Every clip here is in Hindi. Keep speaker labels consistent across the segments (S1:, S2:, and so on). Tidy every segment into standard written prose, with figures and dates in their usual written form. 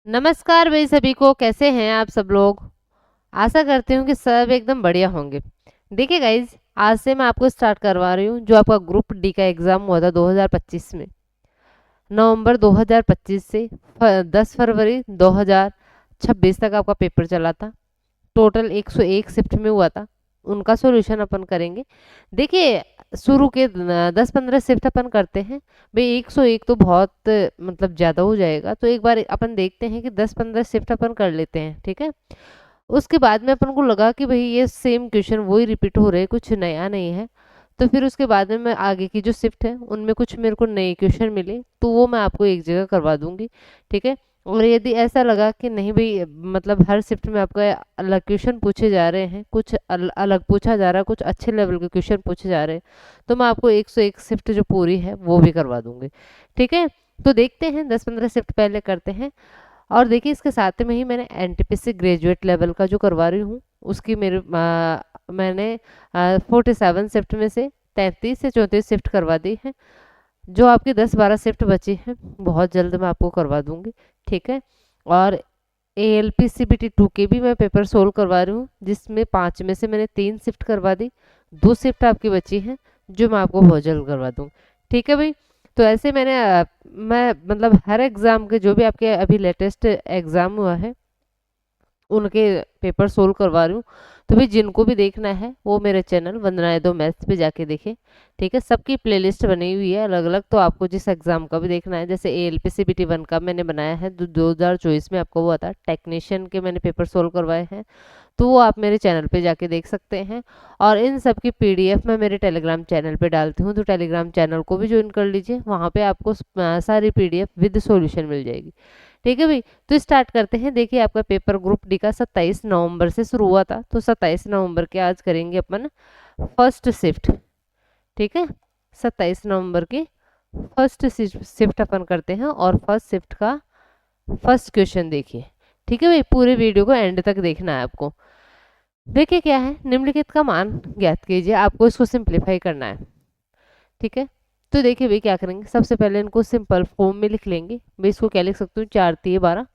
S1: नमस्कार भाई सभी को, कैसे हैं आप सब लोग। आशा करती हूँ कि सब एकदम बढ़िया होंगे। देखिए गाइज, आज से मैं आपको स्टार्ट करवा रही हूँ जो आपका ग्रुप डी का एग्ज़ाम हुआ था 2025 में। नवंबर 2025 से 10 फरवरी 2026 तक आपका पेपर चला था। टोटल 101 शिफ्ट में हुआ था। उनका सॉल्यूशन अपन करेंगे। देखिए, शुरू के 10-15 शिफ्ट अपन करते हैं। भाई 101 तो बहुत मतलब ज़्यादा हो जाएगा, तो एक बार अपन देखते हैं कि 10-15 शिफ्ट अपन कर लेते हैं, ठीक है। उसके बाद में अपन को लगा कि भाई ये सेम क्वेश्चन वही रिपीट हो रहे हैं, कुछ नया नहीं है। तो फिर उसके बाद में मैं आगे की जो शिफ्ट है उनमें कुछ मेरे को नए क्वेश्चन मिले, तो वो मैं आपको एक जगह करवा दूंगी, ठीक है। और यदि ऐसा लगा कि नहीं भाई, मतलब हर शिफ्ट में आपका अलग क्वेश्चन पूछे जा रहे हैं, कुछ अलग पूछा जा रहा है, कुछ अच्छे लेवल के क्वेश्चन पूछे जा रहे हैं, तो मैं आपको 101 शिफ्ट जो पूरी है वो भी करवा दूंगी, ठीक है। तो देखते हैं, 10-15 शिफ्ट पहले करते हैं। और देखिए, इसके साथ में ही मैंने एनटीपीसी ग्रेजुएट लेवल का जो करवा रही हूँ उसकी मैंने 47 शिफ्ट में से 33 से 34 शिफ्ट करवा दी है। जो आपकी 10-12 शिफ्ट बची हैं बहुत जल्द मैं आपको करवा दूंगी, ठीक है। और ALP CBT 2 के भी मैं पेपर सोल्व करवा रही हूँ, जिसमें 5 में से मैंने 3 शिफ्ट करवा दी। 2 शिफ्ट आपकी बची हैं जो मैं आपको बहुत जल्द करवा दूँगी, ठीक है भाई। तो ऐसे मैं मतलब हर एग्ज़ाम के जो भी आपके अभी लेटेस्ट एग्ज़ाम हुआ है उनके पेपर सोल्व करवा रही हूँ। तो भी जिनको भी देखना है वो मेरे चैनल वंदना यादव मैथ्स पे जाके देखें, ठीक है। सबकी प्लेलिस्ट बनी हुई है अलग अलग, तो आपको जिस एग्ज़ाम का भी देखना है, जैसे ALP CBT 1 का मैंने बनाया है 2024 में आपको हुआ था, टेक्नीशियन के मैंने पेपर सोल्व करवाए हैं, तो वो आप मेरे चैनल पे जाके देख सकते हैं। और इन सब की PDF मैं मेरे टेलीग्राम चैनल पे डालती हूँ, तो टेलीग्राम चैनल को भी ज्वाइन कर लीजिए, वहाँ पे आपको सारी PDF विद सॉल्यूशन मिल जाएगी, ठीक है भाई। तो स्टार्ट करते हैं। देखिए, आपका पेपर ग्रुप डी का 27 नवंबर से शुरू हुआ था, तो 27 नवंबर के आज करेंगे अपन फर्स्ट शिफ्ट, ठीक है। 27 नवंबर की फर्स्ट शिफ्ट अपन करते हैं, और फर्स्ट शिफ्ट का फर्स्ट क्वेश्चन देखिए, ठीक है भाई। पूरे वीडियो को एंड तक देखना है आपको। देखिए क्या है, निम्नलिखित का मान ज्ञात कीजिए, आपको इसको सिंप्लीफाई करना है, ठीक है। तो देखिए भाई, क्या करेंगे, सबसे पहले इनको सिंपल फॉर्म में लिख लेंगे। भाई इसको क्या लिख सकती हूँ, 4×3=12,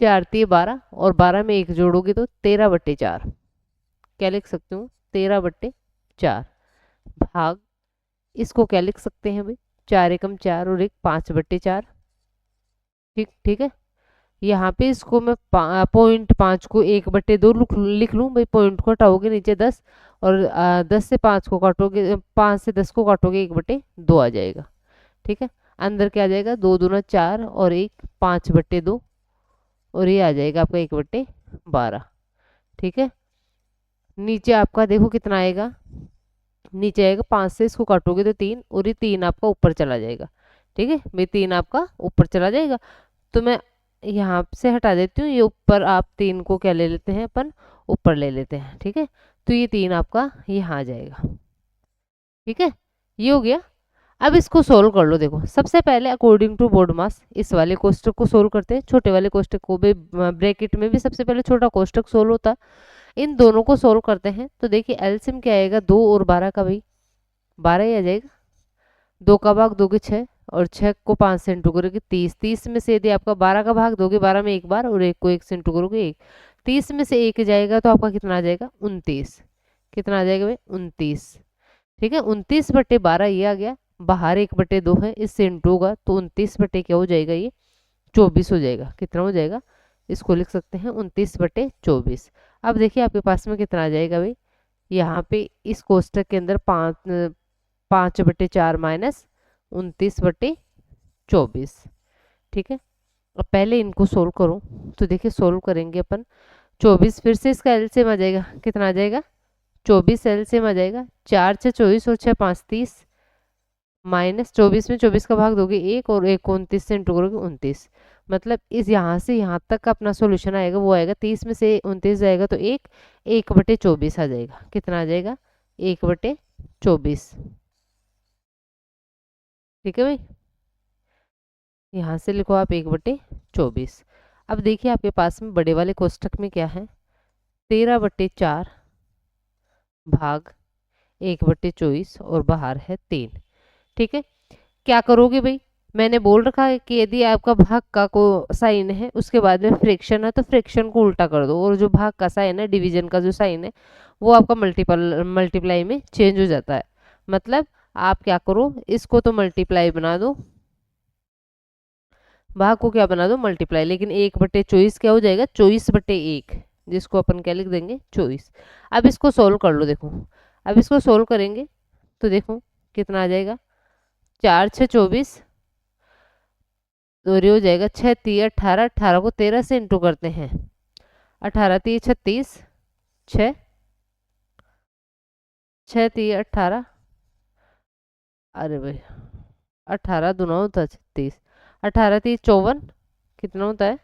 S1: 4×3=12, और 12 में एक जोड़ोगे तो 13/4। क्या लिख सकती हूँ, 13/4 भाग, इसको क्या लिख सकते हैं भाई, 4×1=4 और 1=5/4, ठीक ठीक है। यहाँ पे इसको मैं 0.5 को 1/2 लिख लूँ भाई। पॉइंट को हटाओगे नीचे 10, और 10 से 5 को काटोगे, 5 से 10 को काटोगे 1/2 आ जाएगा, ठीक है। अंदर क्या आ जाएगा, 2×2=4 और 1=5/2, और ये आ जाएगा आपका 1/12, ठीक है। नीचे आपका देखो कितना आएगा, नीचे आएगा 5 से इसको काटोगे तो 3, और ये 3 आपका ऊपर चला जाएगा, ठीक है भाई। 3 आपका ऊपर चला जाएगा, तो मैं यहाँ से हटा देती हूँ। ये ऊपर आप 3 को क्या ले लेते हैं अपन, ऊपर ले लेते हैं, ठीक है। तो ये 3 आपका यहाँ आ जाएगा, ठीक है। ये हो गया। अब इसको सोल्व कर लो। देखो, सबसे पहले अकॉर्डिंग टू बोर्ड मास इस वाले कोष्टक को सोल्व करते हैं। छोटे वाले कोष्टक को भी, ब्रैकेट में भी सबसे पहले छोटा कोष्टक सोल्व होता है। इन दोनों को सोल्व करते हैं, तो देखिए एलसीएम क्या आएगा, 2 और 12 का भाई 12 ही आ जाएगा। 2 का भाग दोगे 6, और 6 को 5 से इंटू करोगे 30। 30 में से यदि आपका 12 का भाग दोगे, 12 में एक बार, और 1 को 1 से इंटू करोगे 1, 30 में से 1 जाएगा तो आपका कितना आ जाएगा, 29। कितना आ जाएगा भाई, 29, ठीक है। 29/12 ये आ गया। बाहर 1/2 है, इससे इंटू होगा तो 29 क्या हो जाएगा, ये 24 हो जाएगा। कितना हो जाएगा, इसको लिख सकते हैं 29/24। अब देखिए आपके पास में कितना आ जाएगा भाई, यहाँ पे इस कोष्टक के अंदर 5/4 माइनस 29/24, ठीक है। अब पहले इनको सोल्व करो, तो देखिए सोल्व करेंगे अपन। 24 फिर से इसका एलसीएम आ जाएगा, कितना आ जाएगा, 24 एलसीएम आ जाएगा। 4×6=24 और 6×5=30, माइनस 24 में 24 का भाग दोगे 1, और 1 को 29 से इंटू करोगे 29। मतलब इस यहाँ से यहाँ तक का अपना सॉल्यूशन आएगा, वो आएगा 30 में से 29 जाएगा तो 1/24 आ जाएगा। कितना आ जाएगा, 1/24, ठीक है भाई। यहाँ से लिखो आप 1/24। अब देखिए आपके पास में बड़े वाले कोष्टक में क्या है, 13/4 भाग 1/24, और बाहर है 3, ठीक है। क्या करोगे भाई, मैंने बोल रखा है कि यदि आपका भाग का को साइन है उसके बाद में फ्रैक्शन है तो फ्रैक्शन को उल्टा कर दो, और जो भाग का साइन है, डिवीजन का जो साइन है, वो आपका मल्टीप्लाई में चेंज हो जाता है। मतलब आप क्या करो, इसको तो मल्टीप्लाई बना दो, भाग को क्या बना दो, मल्टीप्लाई, लेकिन 1/24 क्या हो जाएगा, 24/1, जिसको अपन क्या लिख देंगे, 24। अब इसको सोल्व कर लो, देखो अब इसको सोल्व करेंगे तो कितना आ जाएगा, 4×6 = 24, तो ये हो जाएगा 6×3 = 18, 18 को 13 से इंटू करते हैं, 18×3 = 36, 6 6×3 = 18, अरे भाई 18×2 होता है 36, 18×3 = 54, कितना होता है,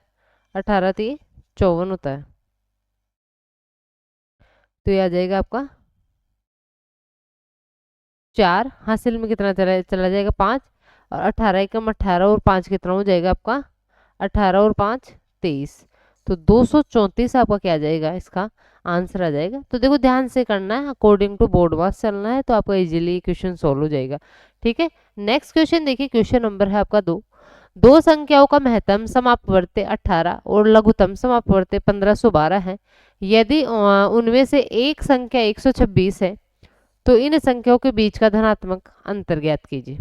S1: 18×3 = 54 होता है। तो ये आ जाएगा आपका 4, हासिल में कितना चला चला जाएगा, 5, और 18×1 = 18, और 5 कितना हो जाएगा आपका, 18 और 5 = 23। तो 234 आपका क्या आ जाएगा, इसका आंसर आ जाएगा। तो देखो ध्यान से करना है, अकॉर्डिंग टू बोर्ड मार्क्स चलना है, तो आपका इजीली क्वेश्चन सॉल्व हो जाएगा। ठीक है, नेक्स्ट क्वेश्चन देखिए, क्वेश्चन नंबर है आपका 2। दो संख्याओं का महत्तम समापवर्ती 18 और लघुत्तम समापवर्ती 1512 है। यदि उनमें से एक संख्या 126 है तो इन संख्याओं के बीच का धनात्मक अंतर ज्ञात कीजिए।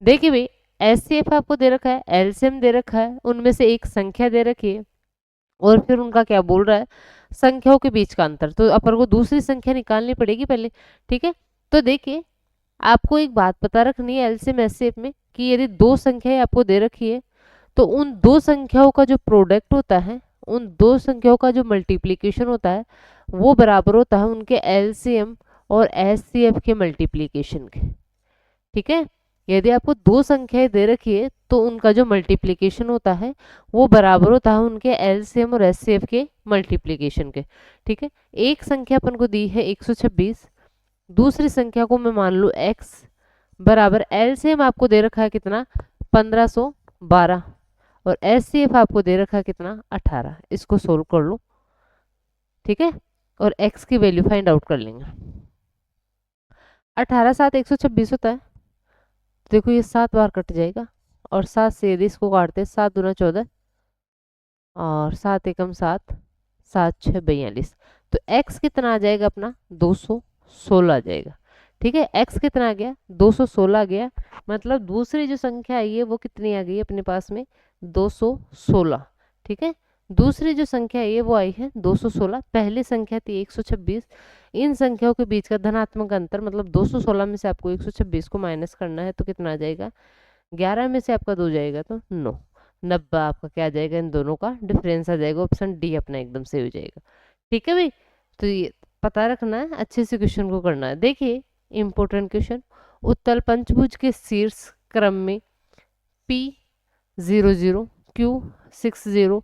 S1: देखिए भाई, एचसीएफ आपको दे रखा है, एलसीएम दे रखा है, उनमें से एक संख्या दे रखी है, और फिर उनका क्या बोल रहा है, संख्याओं के बीच का अंतर, तो अपन को दूसरी संख्या निकालनी पड़ेगी पहले। ठीक है, तो देखिए आपको एक बात पता रखनी है एलसीएम एचसीएफ में, कि यदि दो संख्याएं आपको दे रखी है तो उन दो संख्याओं का जो प्रोडक्ट होता है, उन दो संख्याओं का जो मल्टीप्लीकेशन होता है, वो बराबर होता है उनके एलसीएम और एचसीएफ के मल्टीप्लीकेशन के। ठीक है, यदि आपको दो संख्याएं दे रखी है तो उनका जो मल्टीप्लिकेशन होता है वो बराबर होता है उनके एलसीएम और एचसीएफ के मल्टीप्लिकेशन के। ठीक है, एक संख्या अपन को दी है 126, दूसरी संख्या को मैं मान लूँ x, बराबर एलसीएम आपको दे रखा है कितना, 1512, और एचसीएफ आपको दे रखा है कितना, 18। इसको सोल्व कर लो। ठीक है, और x की वैल्यू फाइंड आउट कर लेंगे। 18 7 126 होता है, देखो ये 7 बार कट जाएगा, और 7 से यदि इसको काटते हैं, 7×2 = 14, और 7×1 = 7, 7×6 = 42, तो x कितना आ जाएगा अपना, 216 आ जाएगा। ठीक है, x कितना आ गया, 216 आ गया, मतलब दूसरी जो संख्या आई है वो कितनी आ गई अपने पास में, 216। ठीक है, दूसरी जो संख्या है वो आई है 216, पहली संख्या थी 126। इन संख्याओं के बीच का धनात्मक अंतर, मतलब 216 में से आपको 126 को माइनस करना है, तो कितना आ जाएगा, 11 में से आपका 2 जाएगा तो 9, 90 आपका क्या आ जाएगा, इन दोनों का डिफरेंस आ जाएगा। ऑप्शन डी अपना एकदम सही हो जाएगा। ठीक है भाई, तो ये पता रखना है, अच्छे से क्वेश्चन को करना है। देखिए इंपॉर्टेंट क्वेश्चन, उत्तल पंचभुज के शीर्ष क्रम में P00, Q60,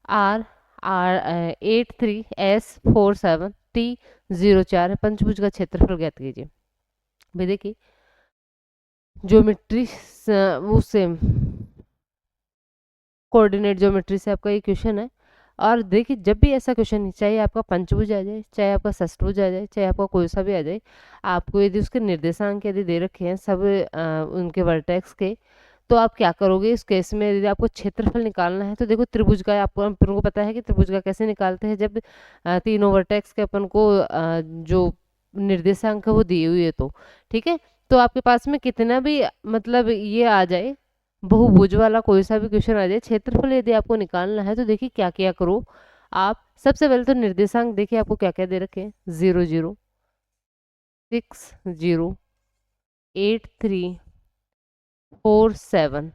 S1: R83, S47, T04 पंचभुज का क्षेत्रफल ज्ञात कीजिए। भाई देखिए ज्योमेट्री वो सेम कोऑर्डिनेट ज्योमेट्री से आपका ये क्वेश्चन है। और देखिए जब भी ऐसा क्वेश्चन, चाहे आपका पंचभुज आ जाए, चाहे आपका षष्ठभुज आ जाए, चाहे आपका कोई सा भी आ जाए, आपको यदि उसके निर्देशांक यदि दे रखे हैं सब उनके वर्टेक्स के, तो आप क्या करोगे इस केस में, यदि आपको क्षेत्रफल निकालना है तो देखो त्रिभुज का आपको अपन को पता है कि त्रिभुज का कैसे निकालते हैं, जब तीनों वर्टेक्स के अपन को जो निर्देशांक है वो दिए हुए है तो। ठीक है, तो आपके पास में कितना भी मतलब ये आ जाए, बहुभुज वाला कोई सा भी क्वेश्चन आ जाए, क्षेत्रफल यदि आपको निकालना है तो देखिए क्या क्या करो आप। सबसे पहले तो निर्देशांक देखिए आपको क्या क्या दे रखे हैं, 0 0 6 0 8 3 4 7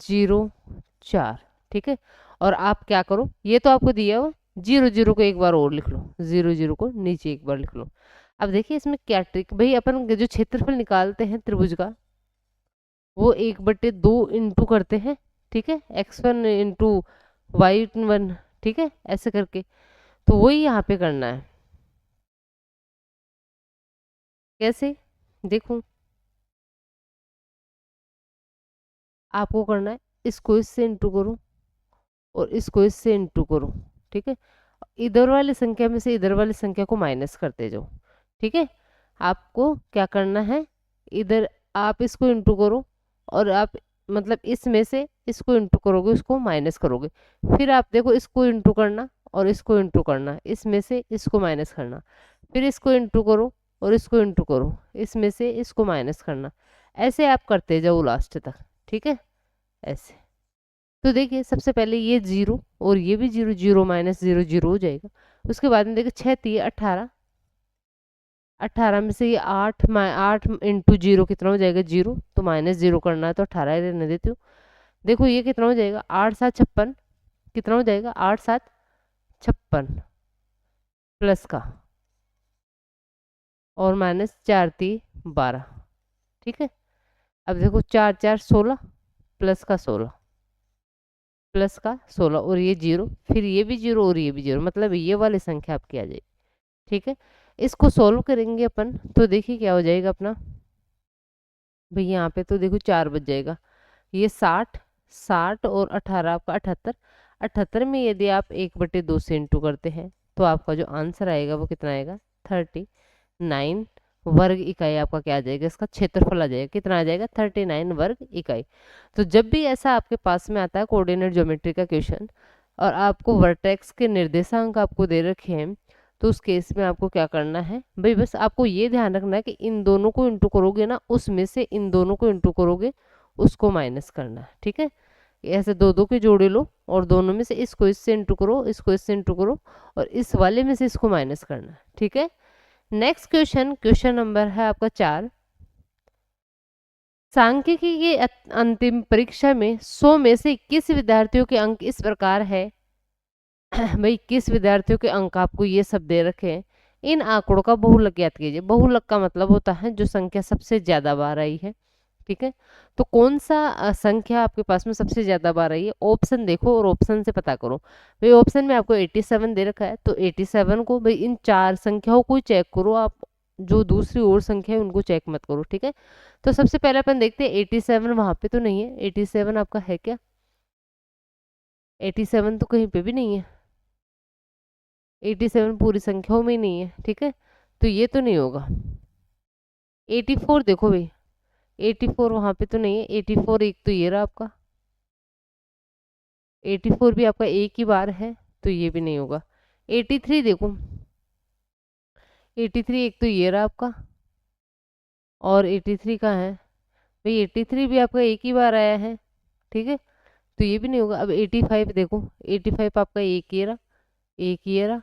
S1: 0 4। ठीक है, और आप क्या करो, ये तो आपको दिया हुआ, 0 0 को एक बार और लिख लो, 0 0 को नीचे एक बार लिख लो। अब देखिए इसमें क्या ट्रिक, भाई अपन जो क्षेत्रफल निकालते हैं त्रिभुज का, वो 1/2 इंटू करते हैं। ठीक है, x1 इंटू y1, ठीक है, ऐसे करके, तो वही यहाँ पे करना है। कैसे, देखो आपको करना है, इसको इससे इंटू करो और इसको इससे इंटू करो। ठीक है, इधर वाली संख्या में से इधर वाली संख्या को माइनस करते जाओ। ठीक है, आपको क्या करना है, इधर आप इसको इंटू करो और आप मतलब इसमें से इसको इंटू करोगे, उसको माइनस करोगे। फिर आप देखो इसको इंटू करना और इसको इंटू करना, इसमें से इसको माइनस करना, फिर इसको इंटू करो और इसको इंटू करो, इसमें से इसको माइनस करना। ऐसे आप करते जाओ लास्ट तक, ठीक है, ऐसे। तो देखिए सबसे पहले ये जीरो और ये भी zero, zero minus zero zero हो जाएगा। उसके बाद में देखिए 6×3 = 18, 18 में से ये 8 इंटू जीरो कितना हो जाएगा, जीरो, तो माइनस जीरो करना है तो 18 रहने देती हूँ। देखो ये कितना हो जाएगा, 8×7 = 56, कितना हो जाएगा, 8×7 = 56 प्लस का और माइनस 4×3 = 12, ठीक है। अब देखो 4×4 = 16 प्लस का 16, प्लस का 16 और ये जीरो, फिर ये भी जीरो और ये भी जीरो, मतलब ये वाली संख्या आपकी आ जाएगी, ठीक है। इसको सॉल्व करेंगे अपन तो देखिए क्या हो जाएगा अपना, भाई यहाँ पे तो देखो 4 बच जाएगा, ये 60, 60 और 18 आपका 78, 78 में यदि आप 1/2 से इंटू करते हैं तो आपका जो आंसर आएगा वो कितना आएगा, 39 वर्ग इकाई आपका क्या आ जाएगा, इसका क्षेत्रफल आ जाएगा, कितना आ जाएगा, 39 वर्ग इकाई। तो जब भी ऐसा आपके पास में आता है कोऑर्डिनेट ज्योमेट्री का क्वेश्चन और आपको वर्टेक्स के निर्देशांक आपको दे रखे हैं, तो उस केस में आपको क्या करना है भाई, बस आपको ये ध्यान रखना है कि इन दोनों को इंटू करोगे ना, उसमें से इन दोनों को इंटू करोगे, उसको माइनस करना है, ठीक है। ऐसे दो दो के जोड़े लो और दोनों में से इसको इससे इंटू करो, इसको इससे इंटू करो और इस वाले में से इसको माइनस करना है, ठीक है। नेक्स्ट क्वेश्चन, क्वेश्चन नंबर है आपका 4। सांख्यिकी की अंतिम परीक्षा में 100 में से 21 विद्यार्थियों के अंक इस प्रकार है। भाई 21 विद्यार्थियों के अंक आपको ये सब दे रखे हैं, इन आंकड़ों का बहुलक ज्ञात कीजिए। बहुलक का मतलब होता है जो संख्या सबसे ज्यादा बार आई है, ठीक है। तो कौन सा संख्या आपके पास में सबसे ज्यादा बार आई है, ऑप्शन देखो और ऑप्शन से पता करो। भाई ऑप्शन में आपको 87 दे रखा है, तो 87 को भाई इन चार संख्याओं को चेक करो आप, जो दूसरी और संख्या है उनको चेक मत करो, ठीक है। तो सबसे पहले अपन देखते हैं 87 वहां पे तो नहीं है, 87 आपका है क्या, 87 तो कहीं पे भी नहीं है, 87 पूरी संख्याओं में ही नहीं है, ठीक है। तो ये तो नहीं होगा। 84 देखो भाई, 84 वहां पे तो नहीं है, 84 एक तो ये रहा आपका, 84 भी आपका एक ही बार है, तो ये भी नहीं होगा। 83 देखो, 83 एक तो ये रहा आपका और 83 का है भाई, 83 भी आपका एक ही बार आया है, ठीक है, तो ये भी नहीं होगा। अब 85 देखो, 85 आपका एक ये रहा, एक ये रहा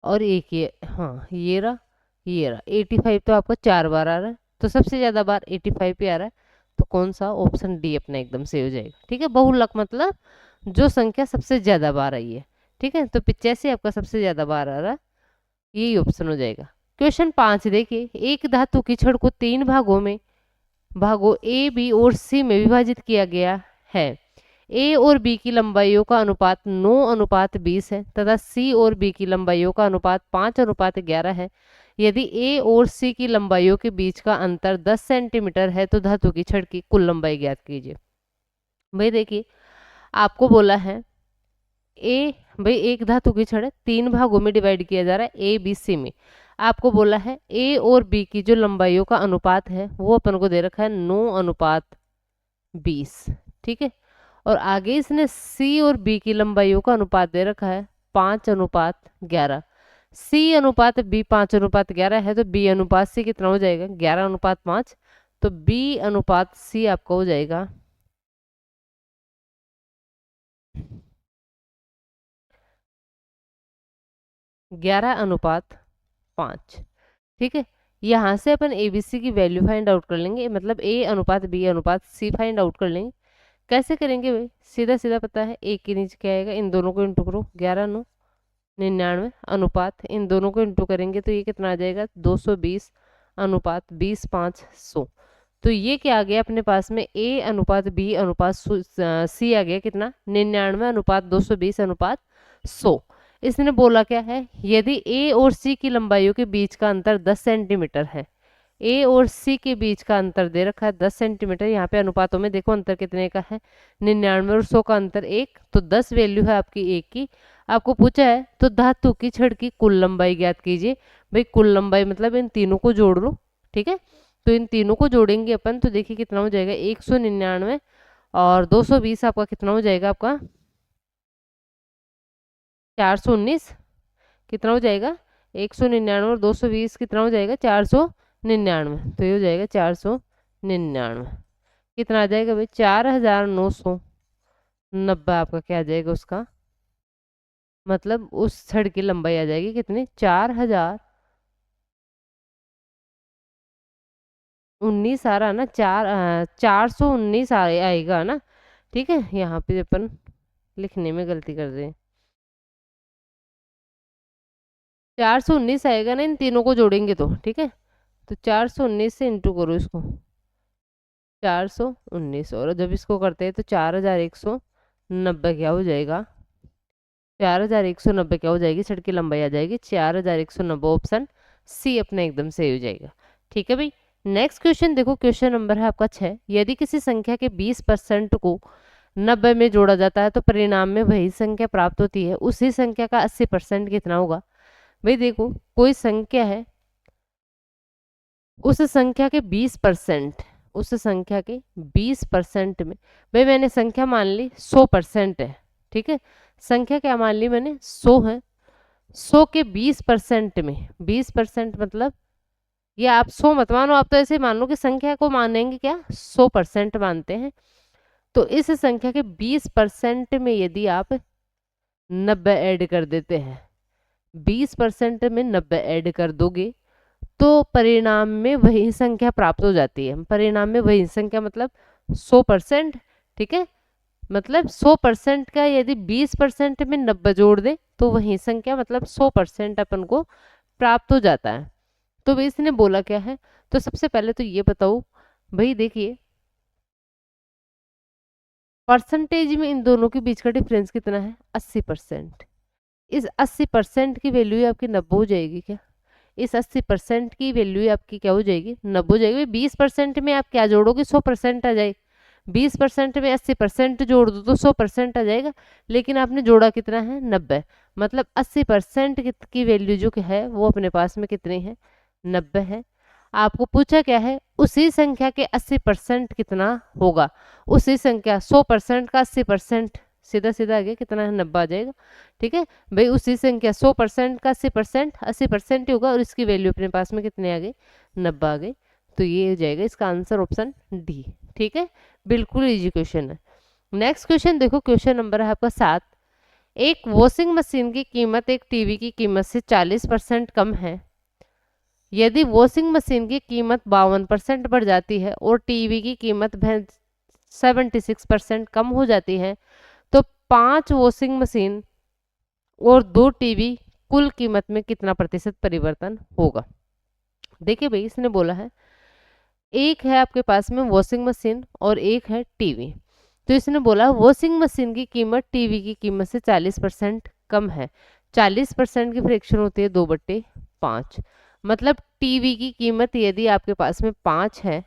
S1: और एक ये, हाँ ये रहा, ये रहा। 85 तो आपका 4 बार आ रहा है, तो सबसे ज्यादा बार 85 पे आ रहा है, तो कौन सा, ऑप्शन डी अपना एकदम से हो जाएगा, ठीक है। बहुलक मतलब जो संख्या सबसे ज्यादा बार आई है, ठीक है। तो 85 आपका सबसे ज्यादा बार आ रहा है, यही ऑप्शन हो जाएगा। क्वेश्चन 5 देखिए, एक धातु की छड़ को 3 भागों में, भागों ए बी और सी में विभाजित किया गया है। ए और बी की लंबाइयों का अनुपात 9:20 है तथा सी और बी की लंबाइयों का अनुपात 5:11 है। यदि ए और सी की लंबाइयों के बीच का अंतर 10 सेंटीमीटर है तो धातु की छड़ की कुल लंबाई ज्ञात कीजिए। भाई देखिए आपको बोला है ए, भाई एक धातु की छड़ 3 भागों में डिवाइड किया जा रहा है ए बी सी में, आपको बोला है ए और बी की जो लंबाइयों का अनुपात है वो अपन को दे रखा है 9:20, ठीक है। और आगे इसने सी और बी की लंबाइयों का अनुपात दे रखा है 5:11। सी अनुपात बी 5:11 है, तो बी अनुपात सी कितना हो जाएगा, 11:5, तो बी अनुपात सी आपका हो जाएगा 11:5, ठीक है। यहाँ से अपन एबीसी की वैल्यू फाइंड आउट कर लेंगे, मतलब ए अनुपात बी अनुपात सी फाइंड आउट कर लेंगे। कैसे करेंगे भाई, सीधा सीधा पता है, एक के नीचे क्या आएगा, इन दोनों को इंटू करो, 11×9=99 अनुपात इन दोनों को इंटू करेंगे तो ये कितना आ जाएगा, 220 अनुपात 20:5:100। तो ये क्या आ गया अपने पास में, ए अनुपात बी अनुपात सी आ गया कितना, 99/220/100। इसने बोला क्या है, यदि ए और सी की लंबाइयों के बीच का अंतर 10 सेंटीमीटर है, ए और सी के बीच का अंतर दे रखा है 10 सेंटीमीटर। यहाँ पे अनुपातों में देखो अंतर कितने का है, 99 और 100 का अंतर 1, तो 10 वैल्यू है आपकी एक की। आपको पूछा है तो धातु की छड़ की कुल लंबाई ज्ञात कीजिए। भाई कुल लंबाई मतलब इन तीनों को जोड़ लो, ठीक है। तो इन तीनों को जोड़ेंगे अपन तो देखिए कितना हो जाएगा 199 और 220 आपका कितना हो जाएगा आपका 419, कितना हो जाएगा 199 और 220 कितना हो जाएगा 499, तो ये हो जाएगा 499, कितना आ जाएगा भाई 4990 आपका क्या आ जाएगा उसका मतलब उस छड़ की लंबाई आ जाएगी कितनी 4019 आ रहा ना 419 आएगा ना। ठीक है, यहाँ पे अपन लिखने में गलती कर रहे हैं, 419 आएगा ना इन तीनों को जोड़ेंगे तो। ठीक है, तो 419 से इंटू करो इसको 419 और जब इसको करते हैं तो 4190 क्या हो जाएगा 4190 क्या हो जाएगी छड़ की लंबाई आ जाएगी 4190, ऑप्शन सी अपना एकदम सही हो जाएगा। ठीक है भाई, नेक्स्ट क्वेश्चन देखो, क्वेश्चन नंबर है आपका 6। यदि किसी संख्या के 20% को 90 में जोड़ा जाता है तो परिणाम में वही संख्या प्राप्त होती है, उसी संख्या का 80% कितना होगा। भाई देखो कोई संख्या है, उस संख्या के 20%, उस संख्या के 20% में, भाई मैंने संख्या मान ली 100% है। ठीक है, संख्या क्या मान ली मैंने 100 है, 100 के 20% में, 20% मतलब ये आप 100 मत मानो, आप तो ऐसे मान लो कि संख्या को मानेंगे क्या 100% मानते हैं। तो इस संख्या के 20% में यदि आप 90 ऐड कर देते हैं, 20% में 90 ऐड कर दोगे तो परिणाम में वही संख्या प्राप्त हो जाती है। परिणाम में वही संख्या मतलब 100%। ठीक है, मतलब 100% का यदि 20% में 90 जोड़ दे तो वही संख्या मतलब 100% अपन को प्राप्त हो जाता है। तो भाई इसने बोला क्या है, तो सबसे पहले तो ये बताओ भाई, देखिए परसेंटेज में इन दोनों के बीच का डिफरेंस कितना है 80%। इस 80% की वैल्यू आपकी 90 हो जाएगी क्या, इस 80% की वैल्यू आपकी क्या हो जाएगी 90 हो जाएगी। 20% में आप क्या जोड़ोगे 100% आ जाएगी, 20% में 80% जोड़ दो तो 100% आ जाएगा, लेकिन आपने जोड़ा कितना है 90, मतलब 80% की वैल्यू जो है वो अपने पास में कितनी है 90 है। आपको पूछा क्या है उसी संख्या के 80% कितना होगा, उसी संख्या 100% का 80%, सीधा सीधा आगे कितना है 90 आ जाएगा। ठीक है भाई, उसी संख्या 100% का 80%, 80% ही होगा और इसकी वैल्यू अपने पास में कितने आ गई 90 आ गई। तो ये हो जाएगा इसका आंसर ऑप्शन डी। ठीक है, बिल्कुल इजी क्वेश्चन है। नेक्स्ट क्वेश्चन देखो, क्वेश्चन नंबर है आपका 7। एक वॉशिंग मशीन की कीमत एक टीवी की कीमत से 40% कम है। यदि वॉशिंग मशीन की कीमत 52% बढ़ जाती है और टीवी की कीमत 76% कम हो जाती है तो 5 वॉशिंग मशीन और 2 टीवी कुल कीमत में कितना प्रतिशत परिवर्तन होगा। देखिए भाई इसने बोला है एक है आपके पास में वॉशिंग मशीन और एक है टीवी, तो इसने बोला वॉशिंग मशीन की कीमत टीवी की कीमत से 40% कम है। 40% की फ्रैक्शन होती है 2/5, मतलब टीवी की कीमत यदि आपके पास में 5 है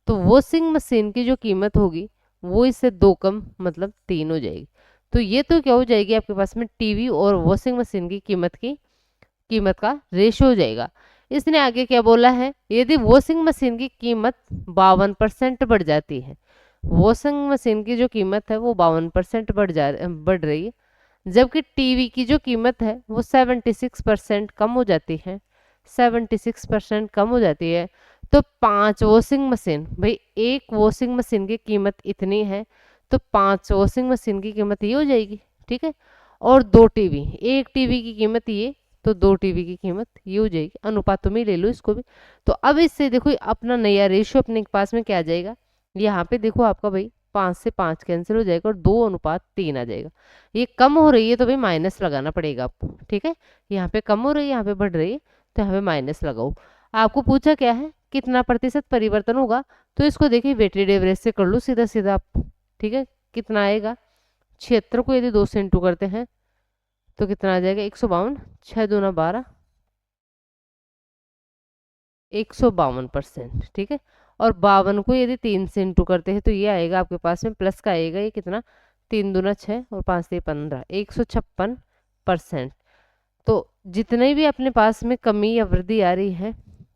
S1: तो वॉशिंग मशीन की जो कीमत होगी वो इससे 2 कम मतलब 3 हो जाएगी। तो ये तो क्या हो जाएगी आपके पास में टीवी और वॉशिंग मशीन की कीमत का रेशो हो जाएगा। इसने आगे क्या बोला है, यदि वॉशिंग मशीन की कीमत 52% बढ़ जाती है, वॉशिंग मशीन की जो कीमत है वो 52% बढ़ रही है, जबकि टीवी की जो कीमत है वो 76% कम हो जाती है, 76% कम हो जाती है। तो 5 वॉशिंग मशीन, भाई एक वॉशिंग मशीन की कीमत इतनी है तो 5 वॉशिंग मशीन की कीमत ये हो जाएगी। ठीक है, और 2 टीवी, एक टीवी की कीमत ये तो 2 टीवी की कीमत ये हो जाएगी। अनुपातों में ले लो इसको भी। तो अब इससे देखो अपना नया रेशियो अपने पास में क्या आ जाएगा, यहाँ पे देखो आपका भाई 5 से 5 कैंसिल हो जाएगा और 2:3 आ जाएगा। ये कम हो रही है तो भाई माइनस लगाना पड़ेगा आपको। ठीक है, यहाँ पे कम हो रही है यहाँ पे बढ़ रही है तो यहाँ पे माइनस लगाओ। आपको पूछा क्या है कितना प्रतिशत परिवर्तन होगा, तो इसको देखिए वेटेड एवरेज से कर लो सीधा सीधा आप। ठीक है, कितना आएगा 76 को यदि 2 से इंटू करते हैं तो कितना आ जाएगा 152, 6 दूना 12, 152%। ठीक है, और 52 को यदि 3 से इंटू करते हैं तो ये आएगा आपके पास में प्लस का आएगा, ये कितना 3 दूना 6 और 5 से 15, 156%। तो जितने भी अपने पास में कमी या वृद्धि आ रही है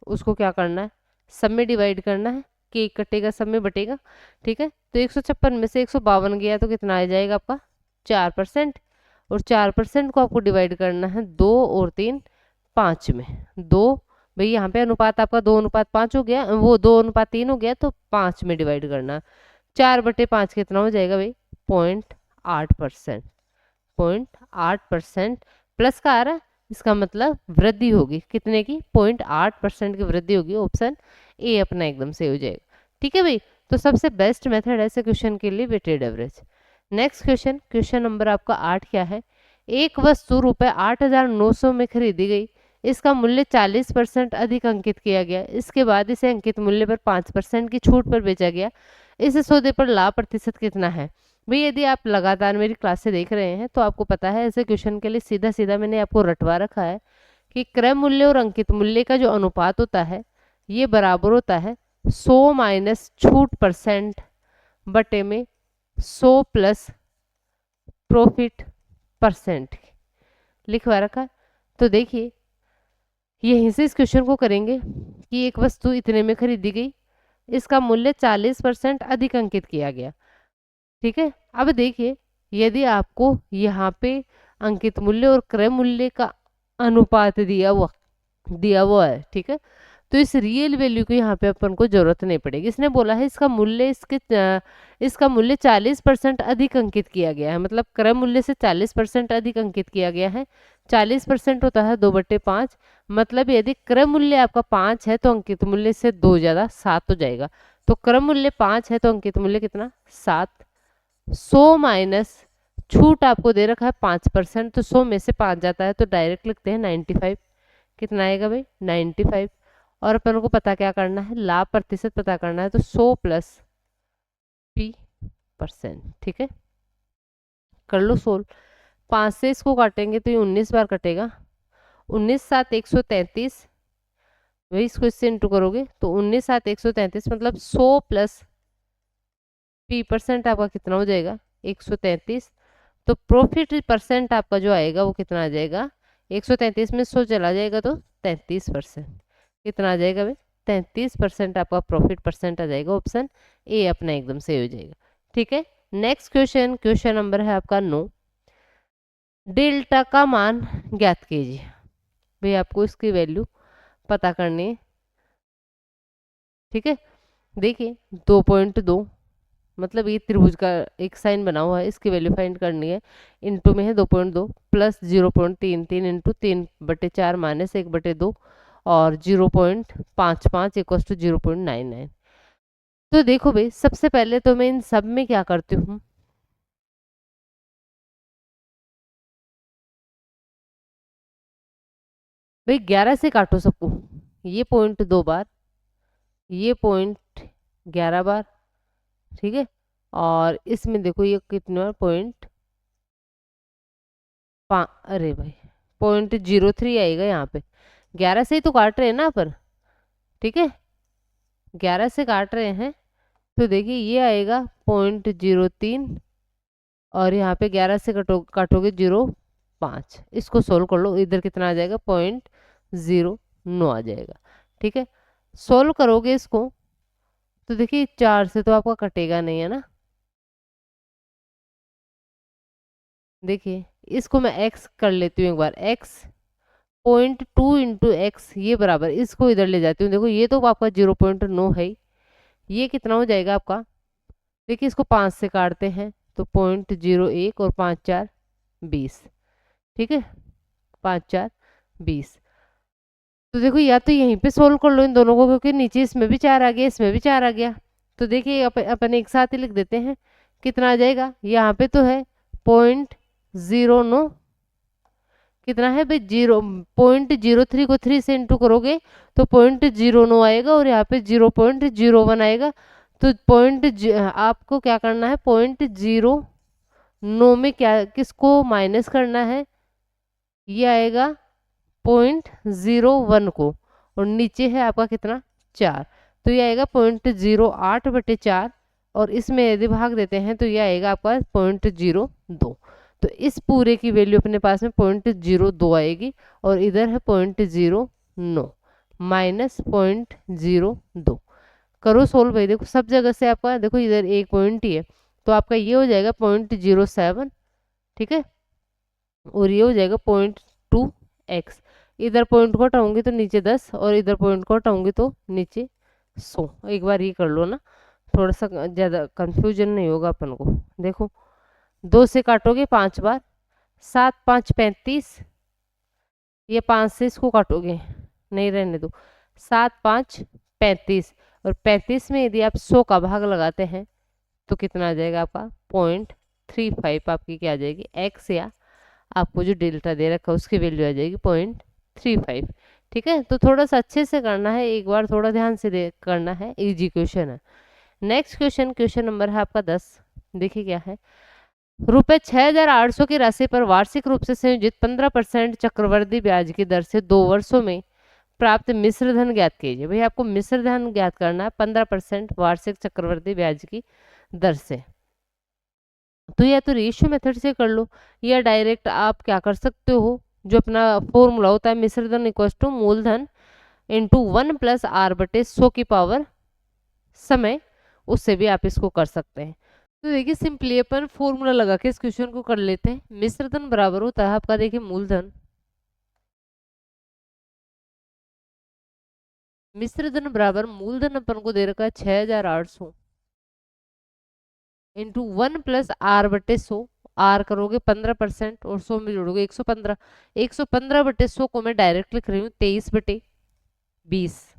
S1: उसको क्या करना है सब में डिवाइड करना है, के कटेगा सब में बटेगा, ठीक है। तो 156 में से 152 गया तो कितना आ जाएगा आपका 4%, और 4% को आपको डिवाइड करना है 2 और 3 5 में। 2 भाई यहाँ पे अनुपात आपका 2:5 हो गया, वो 2:3 हो गया, तो 5 में डिवाइड करना। 4/5 कितना हो जाएगा भाई 0.8%। 0.8% प्लस का आ रहा है, इसका मतलब वृद्धि होगी कितने की 0.8% की वृद्धि होगी। ऑप्शन ए अपना एकदम से हो जाएगा, ठीक है भाई। तो सबसे बेस्ट मेथड है ऐसे क्वेश्चन के लिए weighted average. Next question, question number आपका 8 क्या है। एक वस्तु रुपए 8,900 में खरीदी गई, इसका मूल्य 40% अधिक अंकित किया गया, इसके बाद इसे अंकित मूल्य पर 5% की छूट पर बेचा गया, इस सौदे पर लाभ प्रतिशत कितना है। भाई यदि आप लगातार मेरी क्लासे देख रहे हैं तो आपको पता है ऐसे क्वेश्चन के लिए सीधा सीधा मैंने आपको रटवा रखा है कि क्रय मूल्य और अंकित मूल्य का जो अनुपात होता है ये बराबर होता है 100 माइनस छूट परसेंट बटे में 100 प्लस प्रॉफिट परसेंट लिखवा रखा है। तो देखिए यहीं से इस क्वेश्चन को करेंगे कि एक वस्तु इतने में खरीदी गई, इसका मूल्य 40% अधिक अंकित किया गया, ठीक है। अब देखिए यदि आपको यहाँ पे अंकित मूल्य और क्रय मूल्य का अनुपात दिया हुआ है, ठीक है, तो इस रियल वैल्यू की यहाँ पे अपन को जरूरत नहीं पड़ेगी। इसने बोला है इसका मूल्य 40% अधिक अंकित किया गया है, मतलब क्रय मूल्य से 40% अधिक अंकित किया गया है। 40% होता है 2/5, मतलब यदि क्रय मूल्य आपका 5 है तो अंकित मूल्य से 2 ज्यादा 7 हो जाएगा। तो क्रय मूल्य 5 है तो अंकित मूल्य कितना 7। 100 माइनस छूट आपको दे रखा है 5%, तो 100 में से 5 जाता है तो डायरेक्ट लिखते हैं 95। कितना आएगा भाई 95। और अपन को पता क्या करना है, लाभ प्रतिशत पता करना है, तो 100 प्लस P%, ठीक है। कर लो सोल्व। 5 से इसको काटेंगे तो ये 19 बार कटेगा, 19 7 133, वही इसको इससे इंटू करोगे तो 19 7 133, मतलब 100 प्लस P% आपका कितना हो जाएगा 133। तो प्रॉफिट परसेंट आपका जो आएगा वो कितना आ जाएगा 133 में 100 चला जाएगा तो 33%। कितना आ जाएगा भाई 33% आपका प्रॉफिट परसेंट आ जाएगा। ऑप्शन ए अपना एकदम से हो जाएगा, ठीक है। नेक्स्ट क्वेश्चन, क्वेश्चन नंबर है आपका 9। डेल्टा का मान ज्ञात कीजिए। भाई आपको इसकी वैल्यू पता करनी है, ठीक है। देखिए 2.2 मतलब ये त्रिभुज का एक साइन बना हुआ है, इसकी वैल्यू फाइंड करनी है। इंटू में है 2.2 प्लस 0.33 इंटू 3/4 माइनस 1/2 और 0.55 इक्वल टू 0.99। तो देखो भाई सबसे पहले तो मैं इन सब में क्या करती हूँ, भाई 11 से काटो सबको, ये पॉइंट 2 बार, ये पॉइंट 11 बार, ठीक है। और इसमें देखो ये कितने बार पॉइंट अरे भाई 0.03 आएगा यहाँ पे। 11 से ही तो काट रहे हैं ना पर, ठीक है, 11 से काट रहे हैं तो देखिए ये आएगा 0.03 और यहाँ पे 11 से काटोगे 0.5। इसको सोल्व कर लो, इधर कितना आ जाएगा 0.09 आ जाएगा, ठीक है। सोल्व करोगे इसको तो देखिए 4 से तो आपका कटेगा नहीं है ना। देखिए इसको मैं x कर लेती हूँ एक बार, x 0.2 इंटू एक्स ये बराबर, इसको इधर ले जाती हूँ। देखो ये तो आपका 0.9 है, ये कितना हो जाएगा आपका, देखिए इसको 5 से काटते हैं तो 0.01 और 5 4 20, ठीक है, 5 4 20। तो देखो या तो यहीं पे सोल्व कर लो इन दोनों को, क्योंकि नीचे इसमें भी 4 आ गया इसमें भी 4 आ गया। तो देखिए अपन एक साथ ही लिख देते हैं, कितना आ जाएगा, यहाँ पे तो है 0.09, कितना है भाई 0.03 को 3 से इंटू करोगे तो 0.09 आएगा और यहाँ पे 0.01 आएगा। तो आपको क्या करना है 0.09 में क्या किसको माइनस करना है, ये आएगा 0.01 को, और नीचे है आपका कितना 4, तो ये आएगा 0.08/4 और इसमें यदि भाग देते हैं तो ये आएगा आपका 0.02। तो इस पूरे की वैल्यू अपने पास में 0.02 आएगी और इधर है 0.09। -0.02। करो सोल्व भाई। देखो सब जगह से आपका, देखो इधर एक पॉइंट ही है, तो आपका ये हो जाएगा 0.07, ठीक है, और ये हो जाएगा 0.2x। इधर पॉइंट को हटाऊंगी तो नीचे 10, और इधर पॉइंट को हटाऊंगी तो नीचे 100। एक बार ये कर लो ना, थोड़ा सा ज़्यादा कंफ्यूजन नहीं होगा अपन को। देखो 2 से काटोगे 5 बार, 7 5 35, ये 5 से इसको काटोगे, नहीं रहने दो, 7 5 35, और 35 में यदि आप 100 का भाग लगाते हैं तो कितना आ जाएगा आपका 0.35। आपकी क्या आ जाएगी एक्स, या आपको जो डेल्टा दे रखा है उसकी वैल्यू आ जाएगी 0.35। ठीक है, तो थोड़ा सा अच्छे से करना है, एक बार थोड़ा ध्यान से करना है, इजी क्वेश्चन है। नेक्स्ट क्वेश्चन, क्वेश्चन नंबर है आपका 10। देखिए क्या है, रुपए 6,800 की राशि पर वार्षिक रूप से संयोजित 15% चक्रवृद्धि ब्याज की दर से 2 वर्षों में प्राप्त मिश्र धन ज्ञात कीजिए। भाई आपको मिश्र धन ज्ञात करना है 15% वार्षिक चक्रवृद्धि ब्याज की दर से। तो या तो रेशियो मेथड से कर लो, या डायरेक्ट आप क्या कर सकते हो, जो अपना फॉर्मूला होता है मिश्र धन इक्वल टू मूलधन इंटू 1+r/100 की पावर समय, उससे भी आप इसको कर सकते हैं। तो देखिए सिंपली अपन फॉर्मूला लगा के इस क्वेश्चन को कर लेते हैं। मिश्र धन बराबर होता है आपका, देखिए मूलधन, मिश्र धन बराबर मूलधन अपन को दे रखा है 6,800 इंटू 1+r/100। आर करोगे 15% और 100 में जोड़ोगे 115। 115/100 को मैं डायरेक्ट लिख रही हूँ 23/20।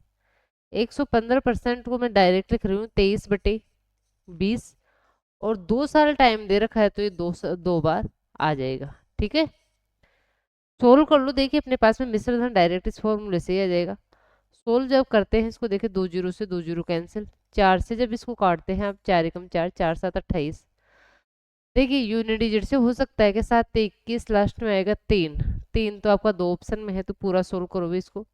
S1: 115% को मैं डायरेक्ट लिख रही हूँ 23/20, और 2 साल टाइम दे रखा है तो ये दो बार आ जाएगा। ठीक है, सोल्व कर लो। देखिए अपने पास में मिश्र धन डायरेक्ट इस फॉर्मूले से ही आ जाएगा। सोल्व जब करते हैं इसको, देखिए 2 जीरो से 2 जीरो कैंसिल, 4 से जब इसको काटते हैं आप, 4 एकम 4, 4 7 28। देखिए यूनिट डिजिट से हो सकता है कि 7 21 लास्ट में आएगा 3। 3 तो आपका 2 ऑप्शन में है, तो पूरा सोल्व करोगे इसको।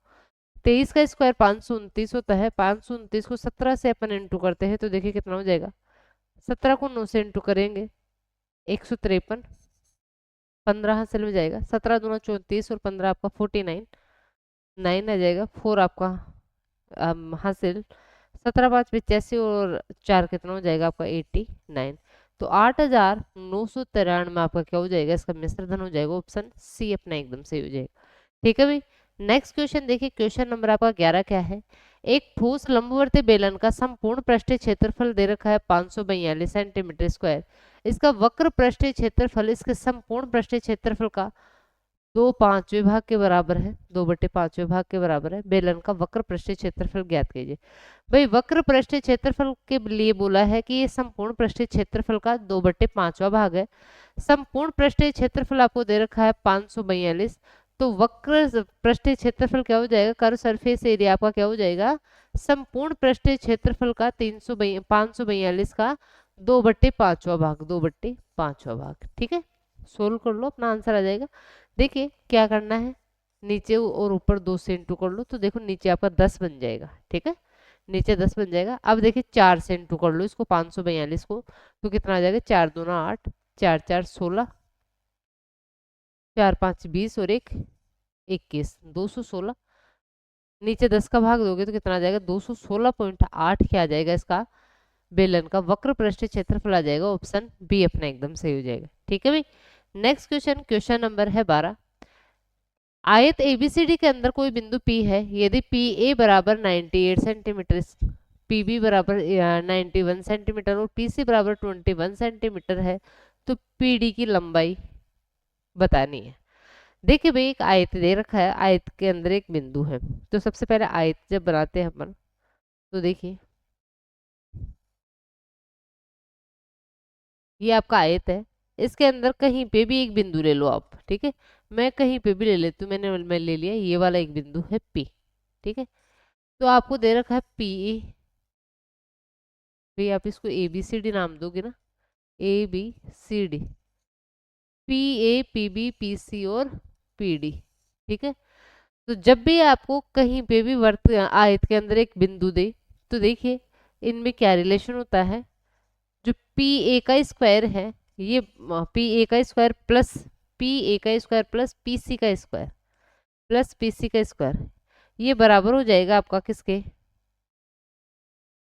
S1: 23 का स्क्वायर 529 होता है, 529 को 17 से अपन इंटू करते हैं तो देखिए कितना हो जाएगा, 17 को 9 से इंटू करेंगे 153। 15 हासिल में जाएगा, 17 दूना 34 और 15 आपका 49, 9 आ जाएगा, 4 आपका हासिल, 17 5 85 और 4 कितना हो जाएगा आपका 89। तो 8,993 आपका क्या हो जाएगा, इसका मिश्र धन हो जाएगा ऑप्शन सी अपना एकदम सही हो जाएगा। ठीक है भाई, नेक्स्ट क्वेश्चन देखिए, क्वेश्चन नंबर आपका 11 क्या है, एक ठोस लंबवर्ती बेलन का संपूर्ण पृष्ठीय क्षेत्रफल दे रखा है 542 सेंटीमीटर स्क्वायर। इसका वक्र पृष्ठीय क्षेत्रफल इसके संपूर्ण पृष्ठीय क्षेत्रफल का 2/5वें भाग के बराबर है, 2/5वें भाग के बराबर है। बेलन का वक्र पृष्ठीय क्षेत्रफल ज्ञात कीजिए। भाई वक्र पृष्ठीय क्षेत्रफल के लिए बोला है कि ये संपूर्ण पृष्ठीय क्षेत्रफल का 2/5वां भाग है। संपूर्ण पृष्ठीय क्षेत्रफल आपको दे रखा है 542, तो वक्र पृष्ठीय क्षेत्रफल क्या हो जाएगा, कर्व सरफेस एरिया आपका क्या हो जाएगा, संपूर्ण पृष्ठीय क्षेत्रफल का 542 का 2/5वां भाग, 2/5वां भाग। ठीक है, सोल्व कर लो, अपना आंसर आ जाएगा। देखिए क्या करना है, नीचे और ऊपर 2 से इंटू कर लो, तो देखो नीचे आपका 10 बन जाएगा। ठीक है, नीचे 10 बन जाएगा। अब देखिए 4 से इंटू कर लो इसको 542 को, तो कितना आ जाएगा, 4 दूना 8, 4 4 16, 4 5 20 और 1 21, 216। नीचे 10 का भाग दोगे तो कितना आ जाएगा, 216.8 क्या आ जाएगा इसका बेलन का वक्र पृष्ठीय क्षेत्रफल आ जाएगा, ऑप्शन बी अपना एकदम सही हो जाएगा। ठीक है भाई, नेक्स्ट क्वेश्चन, क्वेश्चन नंबर है 12। आयत एबीसीडी के अंदर कोई बिंदु P है, यदि पी ए बराबर 98 सेंटीमीटर, पी बी बराबर 91 सेंटीमीटर और पी सी बराबर 21 सेंटीमीटर है, तो पी डी की लंबाई बतानी है। देखिए भाई एक आयत दे रखा है, आयत के अंदर एक बिंदु है, तो सबसे पहले आयत जब बनाते हैं अपन, तो देखिए ये आपका आयत है, इसके अंदर कहीं पे भी एक बिंदु ले लो आप। ठीक है, मैं कहीं पे भी ले लेती हूँ, मैं ले लिया ये वाला एक बिंदु है P। ठीक है, तो आपको दे रखा है पी ए, भाई आप इसको ए बी सी डी नाम दोगे ना, A B C D, P A P B P C और पी डी। ठीक है, तो जब भी आपको कहीं पे भी वर्त आयत के अंदर एक बिंदु दे, तो देखिए इनमें क्या रिलेशन होता है, जो पी ए का स्क्वायर है, ये पी ए का स्क्वायर प्लस पी ए का स्क्वायर प्लस पी सी का स्क्वायर प्लस पी सी का स्क्वायर, ये बराबर हो जाएगा आपका किसके,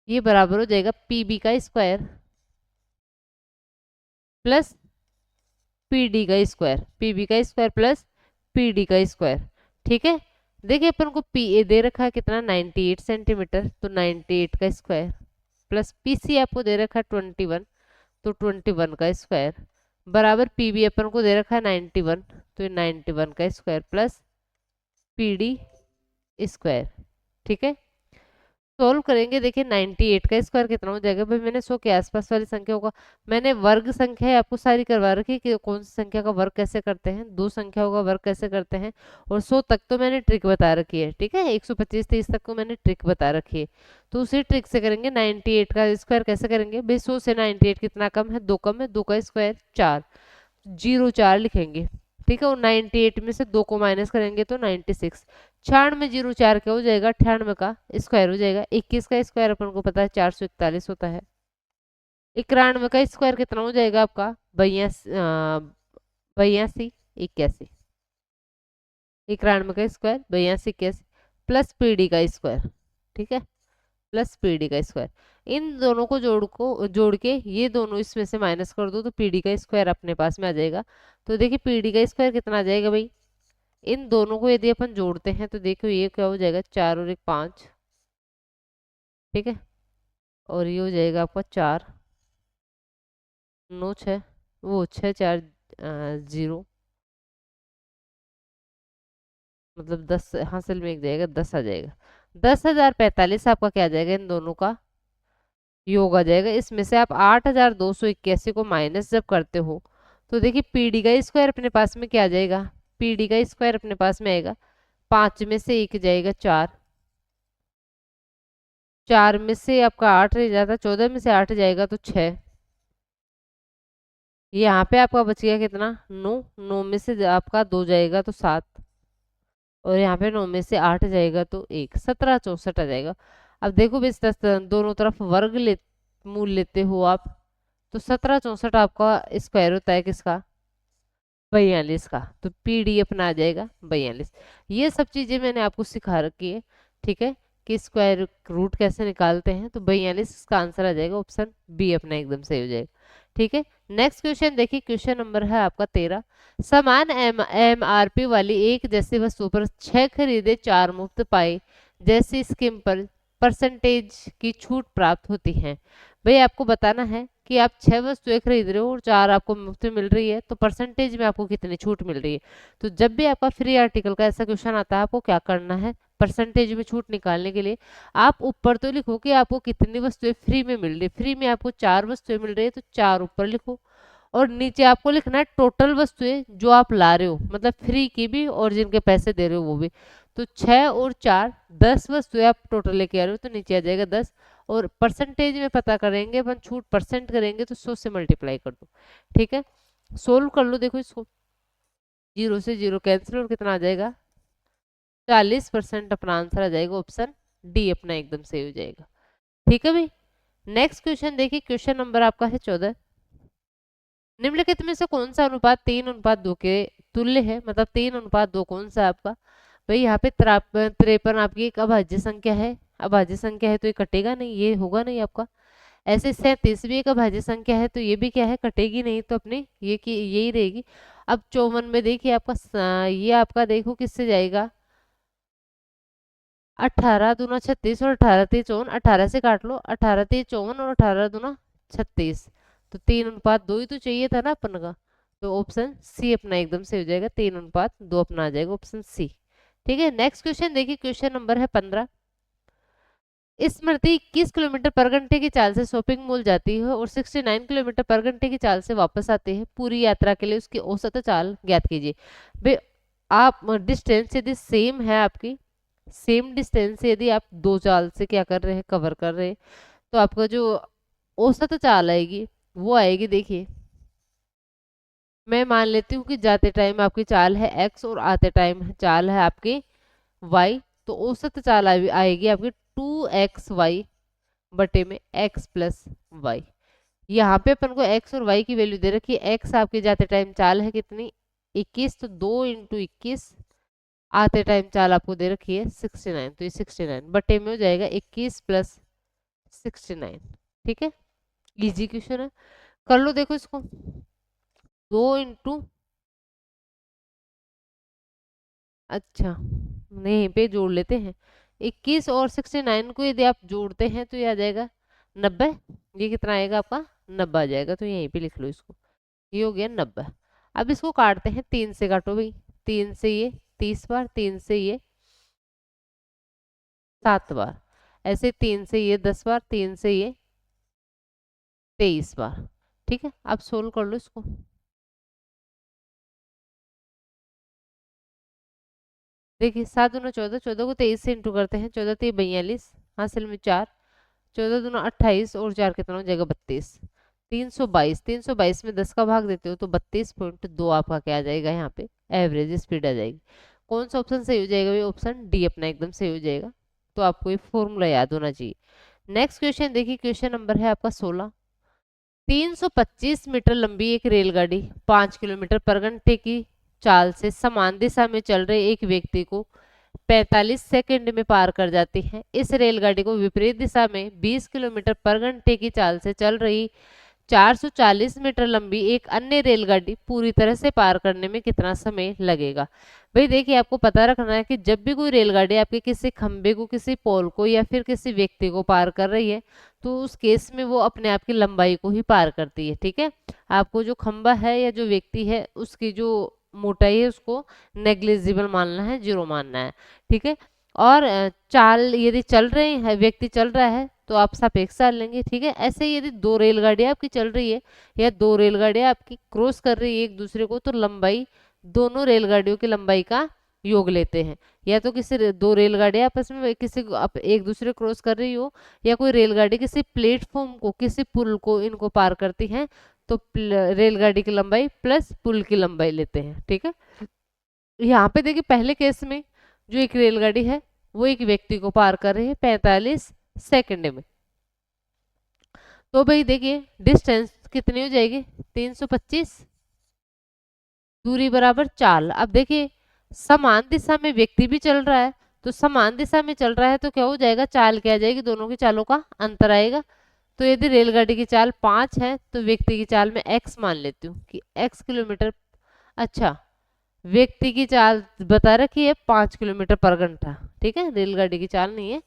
S1: ये बराबर हो जाएगा पीबी का स्क्वायर प्लस पीडी का स्क्वायर, पीबी का स्क्वायर प्लस पीडी का स्क्वायर। ठीक है, देखिए अपन को पी ए दे रखा है कितना 98 सेंटीमीटर, तो 98 का स्क्वायर प्लस पीसी आपको दे रखा है 21, तो 21 का स्क्वायर बराबर पीबी अपन को दे रखा है 91, तो ये 91 का स्क्वायर प्लस पीडी स्क्वायर। ठीक है, सोल्व करेंगे, देखिए 98 का स्क्वायर कितना हो जाएगा भाई, मैंने 100 के आसपास वाली संख्या होगा, मैंने वर्ग संख्या आपको सारी करवा रखी है कि कौन सी संख्या का वर्ग कैसे करते हैं, दो संख्याओं का वर्ग कैसे करते हैं, और 100 तक तो मैंने ट्रिक बता रखी है। ठीक है, 125 30 तक को मैंने ट्रिक बता रखी है, तो उसी ट्रिक से करेंगे। 98 का स्क्वायर कैसे करेंगे भाई, 100 से 98 कितना कम है, 2 कम है, 2 का स्क्वायर 4, 04 लिखेंगे। ठीक है, और 98 में से 2 को माइनस करेंगे तो 96, 96 जीरो 4 क्या हो जाएगा, 98 का स्क्वायर हो जाएगा। 21 का स्क्वायर अपन को पता है 441 होता है। 91 का स्क्वायर कितना हो जाएगा आपका, 82 81, 91 का स्क्वायर 82 81 प्लस पीडी का स्क्वायर। ठीक है, प्लस पीडी का स्क्वायर, इन दोनों को जोड़ के ये दोनों इसमें से माइनस कर दो तो पीडी का स्क्वायर अपने पास में आ जाएगा। तो देखिए पीडी का स्क्वायर कितना आ जाएगा भाई, इन दोनों को यदि अपन जोड़ते हैं तो देखो ये क्या हो जाएगा, 4 और 1 5। ठीक है, और ये हो जाएगा आपका 4 9 6, वो 6 4 0, मतलब 10 हासिल में एक जाएगा, 10 आ जाएगा। 10,045 आपका क्या आ जाएगा, इन दोनों का योग आ जाएगा। इसमें से आप 8,281 को माइनस जब करते हो तो देखिए पीडी का स्क्वायर अपने पास में क्या आ जाएगा, पीडी का स्क्वायर अपने पास में आएगा, 5 में से 1 जाएगा 4, 4 में से आपका 8 रह जाता, 14 में से 8 जाएगा तो 6, यहाँ पे आपका बच गया कितना 9, 9 में से आपका 2 जाएगा तो 7, और यहाँ पे 9 में से 8 जाएगा तो 1, 1764 आ जाएगा। अब देखो भी दोनों तरफ वर्ग मूल लेते हो आप, तो 1764 आपका स्क्वायर होता है किसका, 42 का, तो पीडी अपना आ जाएगा 42। ये सब चीजें मैंने आपको सिखा रखी है। ठीक है, कि स्क्वायर रूट कैसे निकालते हैं, तो 42 इसका आंसर आ जाएगा, ऑप्शन बी अपना एकदम सही हो जाएगा। ठीक है, नेक्स्ट क्वेश्चन देखिए, क्वेश्चन नंबर है आपका 13। समान एमआरपी वाली एक जैसी वस्तु पर 6 खरीदे 4 मुफ्त पाए जैसी स्कीम पर परसेंटेज की छूट प्राप्त होती है। भाई आपको बताना है कि आप 6 वस्तुएं खरीद रहे हो और 4 आपको मुफ्त में मिल रही है, तो परसेंटेज में आपको कितनी छूट मिल रही है। तो जब भी आपका फ्री आर्टिकल का ऐसा क्वेश्चन आता है, आपको क्या करना है, परसेंटेज में छूट निकालने के लिए आप ऊपर तो लिखो कि आपको कितनी वस्तुएं फ्री में मिल रही, फ्री में आपको 4 वस्तुएं मिल रही है तो 4 ऊपर लिखो, और नीचे आपको लिखना है टोटल वस्तुएं जो आप ला रहे हो, मतलब फ्री की भी और जिनके पैसे दे रहे हो वो भी। तो 6 और 4 10 वस्तुएं आप टोटल लेके आ रहे हो, तो नीचे आ जाएगा 10, और परसेंटेज में पता करेंगे अपन, छूट परसेंट करेंगे तो 100 से मल्टीप्लाई कर दो। ठीक है, सोल्व कर लो, देखो इसको, 0 से 0 कैंसिल और कितना आ जाएगा, 40% अपना आंसर आ जाएगा, ऑप्शन डी अपना एकदम सही हो जाएगा। ठीक है भाई, नेक्स्ट क्वेश्चन देखिए, क्वेश्चन नंबर आपका है 14। निम्नलिखित में से कौन सा अनुपात 3:2 के तुल्य है, मतलब 3:2 कौन सा है आपका, भाई यहाँ पे 53 आपकी एक अभाज्य संख्या है, अभाज्य संख्या है तो ये कटेगा नहीं, ये होगा नहीं आपका। ऐसे 37 भी एक अभाज्य संख्या है तो ये भी क्या है, कटेगी नहीं, तो अपने ये की यही रहेगी। अब 54 में देखिए आपका ये आपका देखो किससे जाएगा, 18 दूना 36 और 18 3 54, 18 से काट लो, 18 3 54 और 18 दूना 36, तो 3:2 ही तो चाहिए था ना अपन का, तो ऑप्शन सी अपना एकदम से हो जाएगा, 3:2 अपना आ जाएगा, ऑप्शन सी। ठीक है, नेक्स्ट क्वेश्चन देखिए, क्वेश्चन नंबर है 15। स्मृति 21 किलोमीटर पर घंटे की चाल से शॉपिंग मॉल जाती है और 69 किलोमीटर पर घंटे की चाल से वापस आती है, पूरी यात्रा के लिए उसकी औसत चाल ज्ञात कीजिए। भाई आप डिस्टेंस यदि सेम है आपकी, सेम डिस्टेंस यदि आप 2 चाल से क्या कर रहे हैं, कवर कर रहे हैं, तो आपका जो औसत चाल आएगी वो आएगी, देखिए मैं मान लेती हूँ कि जाते टाइम आपकी चाल है x और आते टाइम चाल है आपकी y, तो औसत चाल आएगी आपकी 2xy बटे में x प्लस वाई। यहाँ पे अपन को x और y की वैल्यू दे रखी है, x आपके जाते टाइम चाल है कितनी 21, तो 2 × 21 आते टाइम चाल आपको दे रखी है 69, तो ये 69 बटे में हो जाएगा 21 प्लस 69। ठीक है, इजी क्वेश्चन है, कर लो। देखो इसको, 2 इंटू, अच्छा नहीं पे जोड़ लेते हैं, 21 और 69 को यदि आप जोड़ते हैं तो ये आ जाएगा 90। ये कितना आएगा आपका, 90 आ जाएगा, तो यहीं पे लिख लो इसको, ये हो गया 90। अब इसको काटते हैं, 3 से काटो भाई, 3 से ये 30 बार, 3 से ये 7 बार, ऐसे 3 से ये 10 बार, 3 से ये 23 बार। ठीक है, अब सोल्व कर लो इसको। देखिए 7 दूना 14, 14 को 23 से इंटू करते हैं, 14 3 42, हासिल में 4, 14 दूना 28 और 4 कितना हो जाएगा 32, 322। 322 में 10 का भाग देते हो तो 32.2 आपका क्या आ जाएगा, यहाँ पे एवरेज स्पीड आ जाएगी। कौन सा ऑप्शन सही हो जाएगा, ये ऑप्शन डी अपना एकदम सही हो जाएगा। तो आपको ये फॉर्मूला याद होना चाहिए। नेक्स्ट क्वेश्चन देखिए, क्वेश्चन नंबर है आपका 16। 325 मीटर लंबी एक रेलगाड़ी 5 किलोमीटर पर घंटे की चाल से समान दिशा में चल रहे एक व्यक्ति को 45 सेकंड में पार कर जाती है। इस रेलगाड़ी को विपरीत दिशा में 20 किलोमीटर पर घंटे की चाल से चल रही 440 मीटर लंबी एक अन्य रेलगाड़ी पूरी तरह से पार करने में कितना समय लगेगा। भाई देखिए, आपको पता रखना है कि जब भी कोई रेलगाड़ी आपके किसी खंबे को, किसी पोल को या फिर किसी व्यक्ति को पार कर रही है तो उस केस में वो अपने आप की लंबाई को ही पार करती है। ठीक है, आपको जो खंबा है या जो व्यक्ति है उसकी जो मोटाई है उसको नेग्लिजिबल मानना है, जीरो मानना है। ठीक है, और चाल यदि चल रहे हैं, व्यक्ति चल रहा है तो आप सापेक्ष चाल लेंगे। ठीक है, ऐसे ही यदि दो रेलगाड़ियां आपकी चल रही है या दो रेलगाड़ियां आपकी क्रॉस कर रही है एक दूसरे को, तो लंबाई दोनों रेलगाड़ियों की लंबाई का योग लेते हैं। या तो किसी दो रेलगाड़ियां आपस में किसी को एक दूसरे क्रॉस कर रही हो, या कोई रेलगाड़ी किसी प्लेटफॉर्म को, किसी पुल को इनको पार करती है, तो रेलगाड़ी की लंबाई प्लस पुल की लंबाई लेते हैं। ठीक है, यहाँ पे देखिए पहले केस में जो एक रेलगाड़ी है वो एक व्यक्ति को पार कर रही है 45 सेकंड में। तो भाई देखिए डिस्टेंस कितनी हो जाएगी, 325, दूरी बराबर चाल। अब देखिए समान दिशा में व्यक्ति भी चल रहा है, तो समान दिशा में चल रहा है तो क्या हो जाएगा, चाल क्या आ जाएगी, दोनों की चालों का अंतर आएगा। तो यदि रेलगाड़ी की चाल 5 है तो व्यक्ति की चाल में x मान लेती हूँ कि x किलोमीटर, अच्छा व्यक्ति की चाल बता रखी है 5 किलोमीटर पर घंटा। ठीक है, रेलगाड़ी की चाल नहीं है,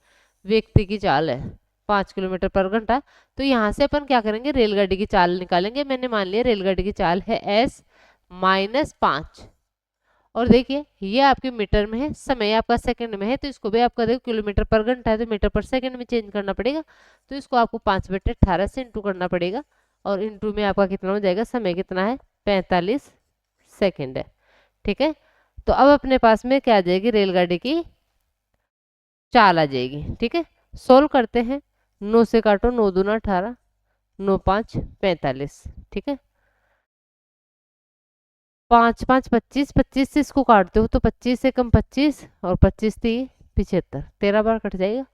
S1: व्यक्ति की चाल है 5 किलोमीटर पर घंटा। तो यहाँ से अपन क्या करेंगे, रेलगाड़ी की चाल निकालेंगे। मैंने मान लिया रेलगाड़ी की चाल है s माइनस 5, और देखिए ये आपके मीटर में है, समय आपका सेकंड में है, तो इसको भी आपका देखो किलोमीटर पर घंटा है तो मीटर पर सेकंड में चेंज करना पड़ेगा। तो इसको आपको 5/18 से इंटू करना पड़ेगा, और इंटू में आपका कितना हो जाएगा, समय कितना है 45 सेकंड है। ठीक है, तो अब अपने पास में क्या आ जाएगी, रेलगाड़ी की चाल आ जाएगी। ठीक है, सोल्व करते हैं, 9 से काटो, 9 दूना 18, 9 5 45। ठीक है, 5 5 25, 25 से इसको काटते हो तो 25 से कम 25 और 25 3 75, 13 बार कट जाएगा।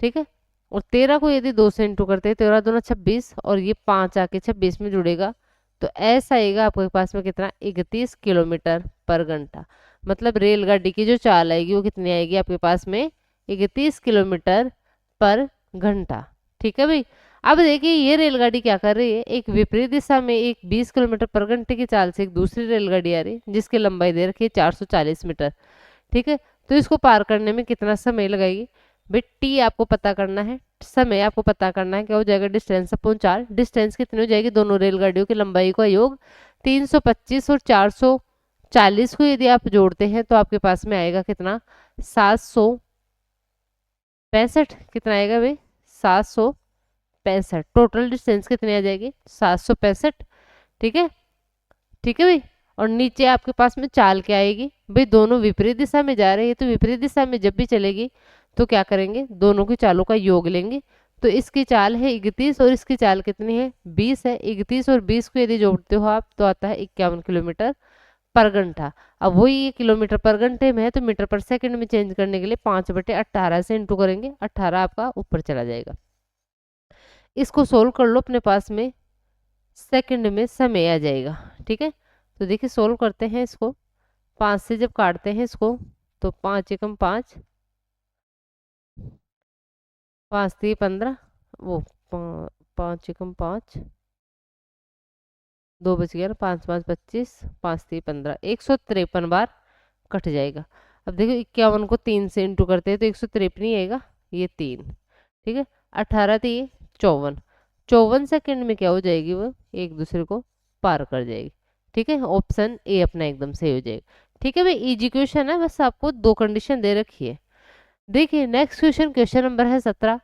S1: ठीक है, और 13 को यदि 2 से इंटू करते हैं, 13 दूना 26, और ये 5 आके 26 में जुड़ेगा, तो ऐसा आएगा आपके पास में कितना, 31 किलोमीटर पर घंटा। मतलब रेलगाड़ी की जो चाल आएगी वो कितनी आएगी आपके पास में, 31 किलोमीटर पर घंटा। ठीक है भाई, अब देखिए ये रेलगाड़ी क्या कर रही है, एक विपरीत दिशा में एक 20 किलोमीटर पर घंटे की चाल से एक दूसरी रेलगाड़ी आ रही है जिसकी लंबाई दे रखी है 440 मीटर। ठीक है, तो इसको पार करने में कितना समय लगाएगी भाई, टी आपको पता करना है, समय आपको पता करना है, क्या हो जाएगा, डिस्टेंस अपॉन चाल। डिस्टेंस कितनी हो जाएगी, दोनों रेलगाड़ियों की लंबाई का योग 325, और 440 को यदि आप जोड़ते हैं तो आपके पास में आएगा कितना, 765। कितना आएगा भाई, 765। टोटल डिस्टेंस कितनी आ जाएगी, 765। ठीक है, ठीक है भाई, और नीचे आपके पास में चाल क्या आएगी भाई, दोनों विपरीत दिशा में जा रही है, तो विपरीत दिशा में जब भी चलेगी तो क्या करेंगे, दोनों की चालों का योग लेंगे। तो इसकी चाल है 31 और इसकी चाल कितनी है, 20 है। 31 और 20 को यदि जोड़ते हो आप तो आता है 51 किलोमीटर पर घंटा। अब वही ये किलोमीटर पर घंटे में है तो मीटर पर सेकंड में चेंज करने के लिए 5/18 से इंटू करेंगे, 18 आपका ऊपर चला जाएगा। इसको सोल्व कर लो, अपने पास में सेकंड में समय आ जाएगा। ठीक है, तो देखिए सोल्व करते हैं इसको, 5 से जब काटते हैं इसको तो 5 एकम 5, 5 3 15, वो 5 एकम 5, 2 बच गया ना, 5 5 25, 5 3 15, 153 बार कट जाएगा। अब देखो 51 को 3 से इंटू करते हैं तो 153 ही आएगा, ये 3, ठीक है। 18 थी, 54, 54 सेकंड में क्या हो जाएगी, वो एक दूसरे को पार कर जाएगी, ठीक है। ऑप्शन ए अपना एकदम सही हो जाएगा, ठीक है भाई। इजी क्वेश्चन है, बस आपको दो कंडीशन दे रखी है। देखिए नेक्स्ट क्वेश्चन, क्वेश्चन नंबर है 17।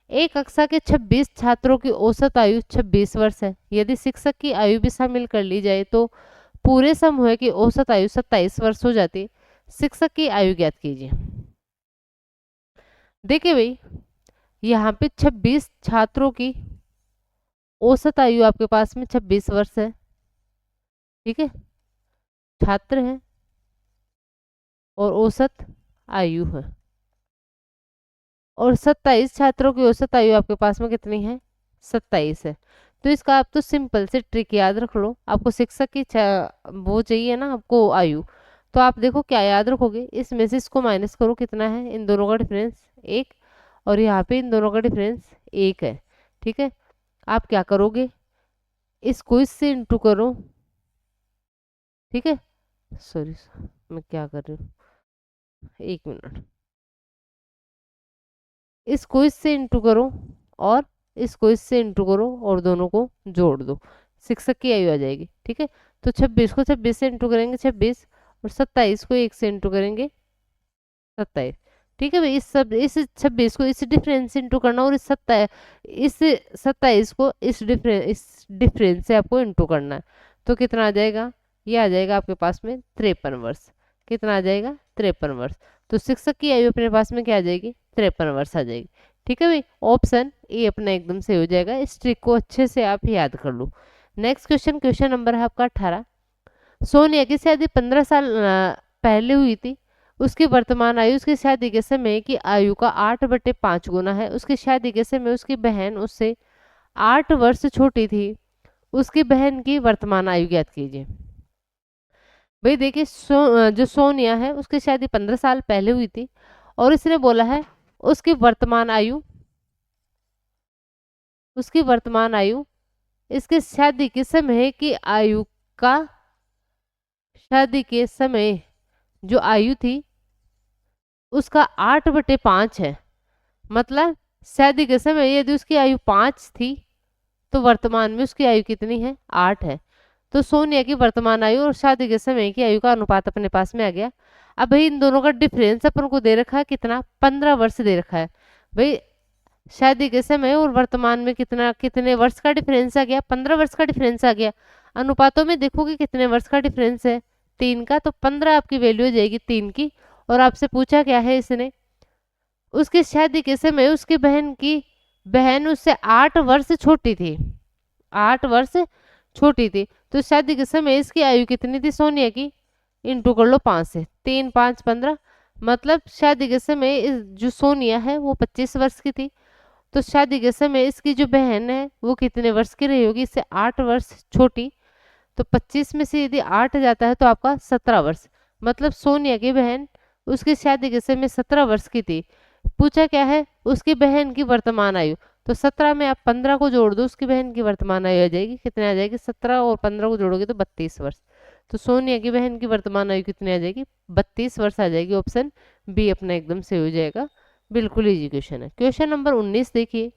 S1: एक कक्षा के 26 छात्रों की औसत आयु 26 वर्ष है। यदि शिक्षक की आयु भी शामिल कर ली जाए तो पूरे समूह की औसत आयु 27 वर्ष हो जाती है। शिक्षक की आयु ज्ञात कीजिए। देखिए भाई, यहाँ पे 26 छात्रों की औसत आयु आपके पास में 26 वर्ष है, ठीक है, छात्र हैं और औसत आयु है। और 27 छात्रों की औसत आयु आपके पास में कितनी है, 27 है। तो इसका आप तो सिंपल से ट्रिक याद रख लो। आपको शिक्षक की वो चाहिए ना आपको आयु, तो आप देखो क्या याद रखोगे, इसमें से इसको माइनस करो, कितना है, इन दोनों का डिफरेंस 1, और यहाँ पे इन दोनों का डिफरेंस 1 है, ठीक है। आप क्या करोगे, इसको इससे इंटू करो, ठीक है। सॉरी, मैं क्या कर रही हूँ, 1 मिनट। इसको इससे इंटू करो और इसको इससे इंटू करो और दोनों को जोड़ दो, शिक्षक की आयु आ जाएगी, ठीक है। तो 26 को 26 से इंटू करेंगे 26, और 27 को 1 से इंटू करेंगे 27, ठीक है भाई। इस 26 को इस डिफरेंस से इंटू करना, और इस 27 को इस डिफरेंस से आपको इंटू करना है। तो कितना आ जाएगा, ये आ जाएगा आपके पास में 53 वर्ष। कितना आ जाएगा, 53 वर्ष। तो शिक्षक की आयु अपने पास में क्या आ जाएगी, 53 वर्ष आ जाएगी, ठीक है भाई। ऑप्शन ए अपना एकदम से हो जाएगा। इस ट्रिक को अच्छे से आप याद कर लो। नेक्स्ट क्वेश्चन, क्वेश्चन नंबर है आपका 18। सोनिया की शादी 15 साल पहले हुई थी। उसकी वर्तमान आयु उसकी शादी के समय की आयु का 8/5 गुना है। उसकी शादी के समय उसकी बहन उससे 8 वर्ष छोटी थी। उसकी बहन की वर्तमान आयु ज्ञात कीजिए। भाई देखिए, जो सोनिया है उसकी शादी 15 साल पहले हुई थी, और इसने बोला है उसकी वर्तमान आयु, उसकी वर्तमान आयु इसके शादी के समय की आयु का, शादी के समय जो आयु थी उसका 8/5 है। मतलब शादी के समय यदि उसकी आयु 5 थी तो वर्तमान में उसकी आयु कितनी है, 8 है। तो सोनिया की वर्तमान आयु और शादी के समय की आयु का अनुपात अपने पास में आ गया। अब भाई इन दोनों का डिफरेंस अपन को दे रखा है कितना, 15 वर्ष दे रखा है। भाई शादी के समय और वर्तमान में कितना, कितने वर्ष का डिफरेंस आ गया, 15 वर्ष का डिफरेंस आ गया। अनुपातों में देखोगे कितने वर्ष का डिफरेंस है, 3 का, तो 15 आपकी वैल्यू हो जाएगी 3 की। और आपसे पूछा क्या है इसने, उसकी शादी के समय उसकी बहन उससे 8 वर्ष छोटी थी, 8 वर्ष छोटी थी। तो शादी के समय इसकी आयु कितनी थी सोनिया की, इंटू कर लो 5 से, 3 5 15। मतलब शादी के समय जो सोनिया है वो 25 वर्ष की थी। तो शादी के समय इसकी जो बहन है वो कितने वर्ष की रही होगी, इससे 8 वर्ष छोटी। तो 25 में से यदि 8 जाता है तो आपका 17 वर्ष। मतलब सोनिया की बहन उसकी शादी के समय 17 वर्ष की थी। पूछा क्या है, उसकी बहन की वर्तमान आयु। तो 17 में आप 15 को जोड़ दो, उसकी बहन की वर्तमान आयु आ जाएगी, कितने आ जाएगी, 17 और 15 को जोड़ोगे तो 32 वर्ष। तो सोनिया की बहन की वर्तमान आयु कितनी आ जाएगी, 32 वर्ष आ जाएगी। ऑप्शन बी अपना एकदम से हो जाएगा। बिल्कुल इजी क्वेश्चन है। क्वेश्चन नंबर 19 देखिए,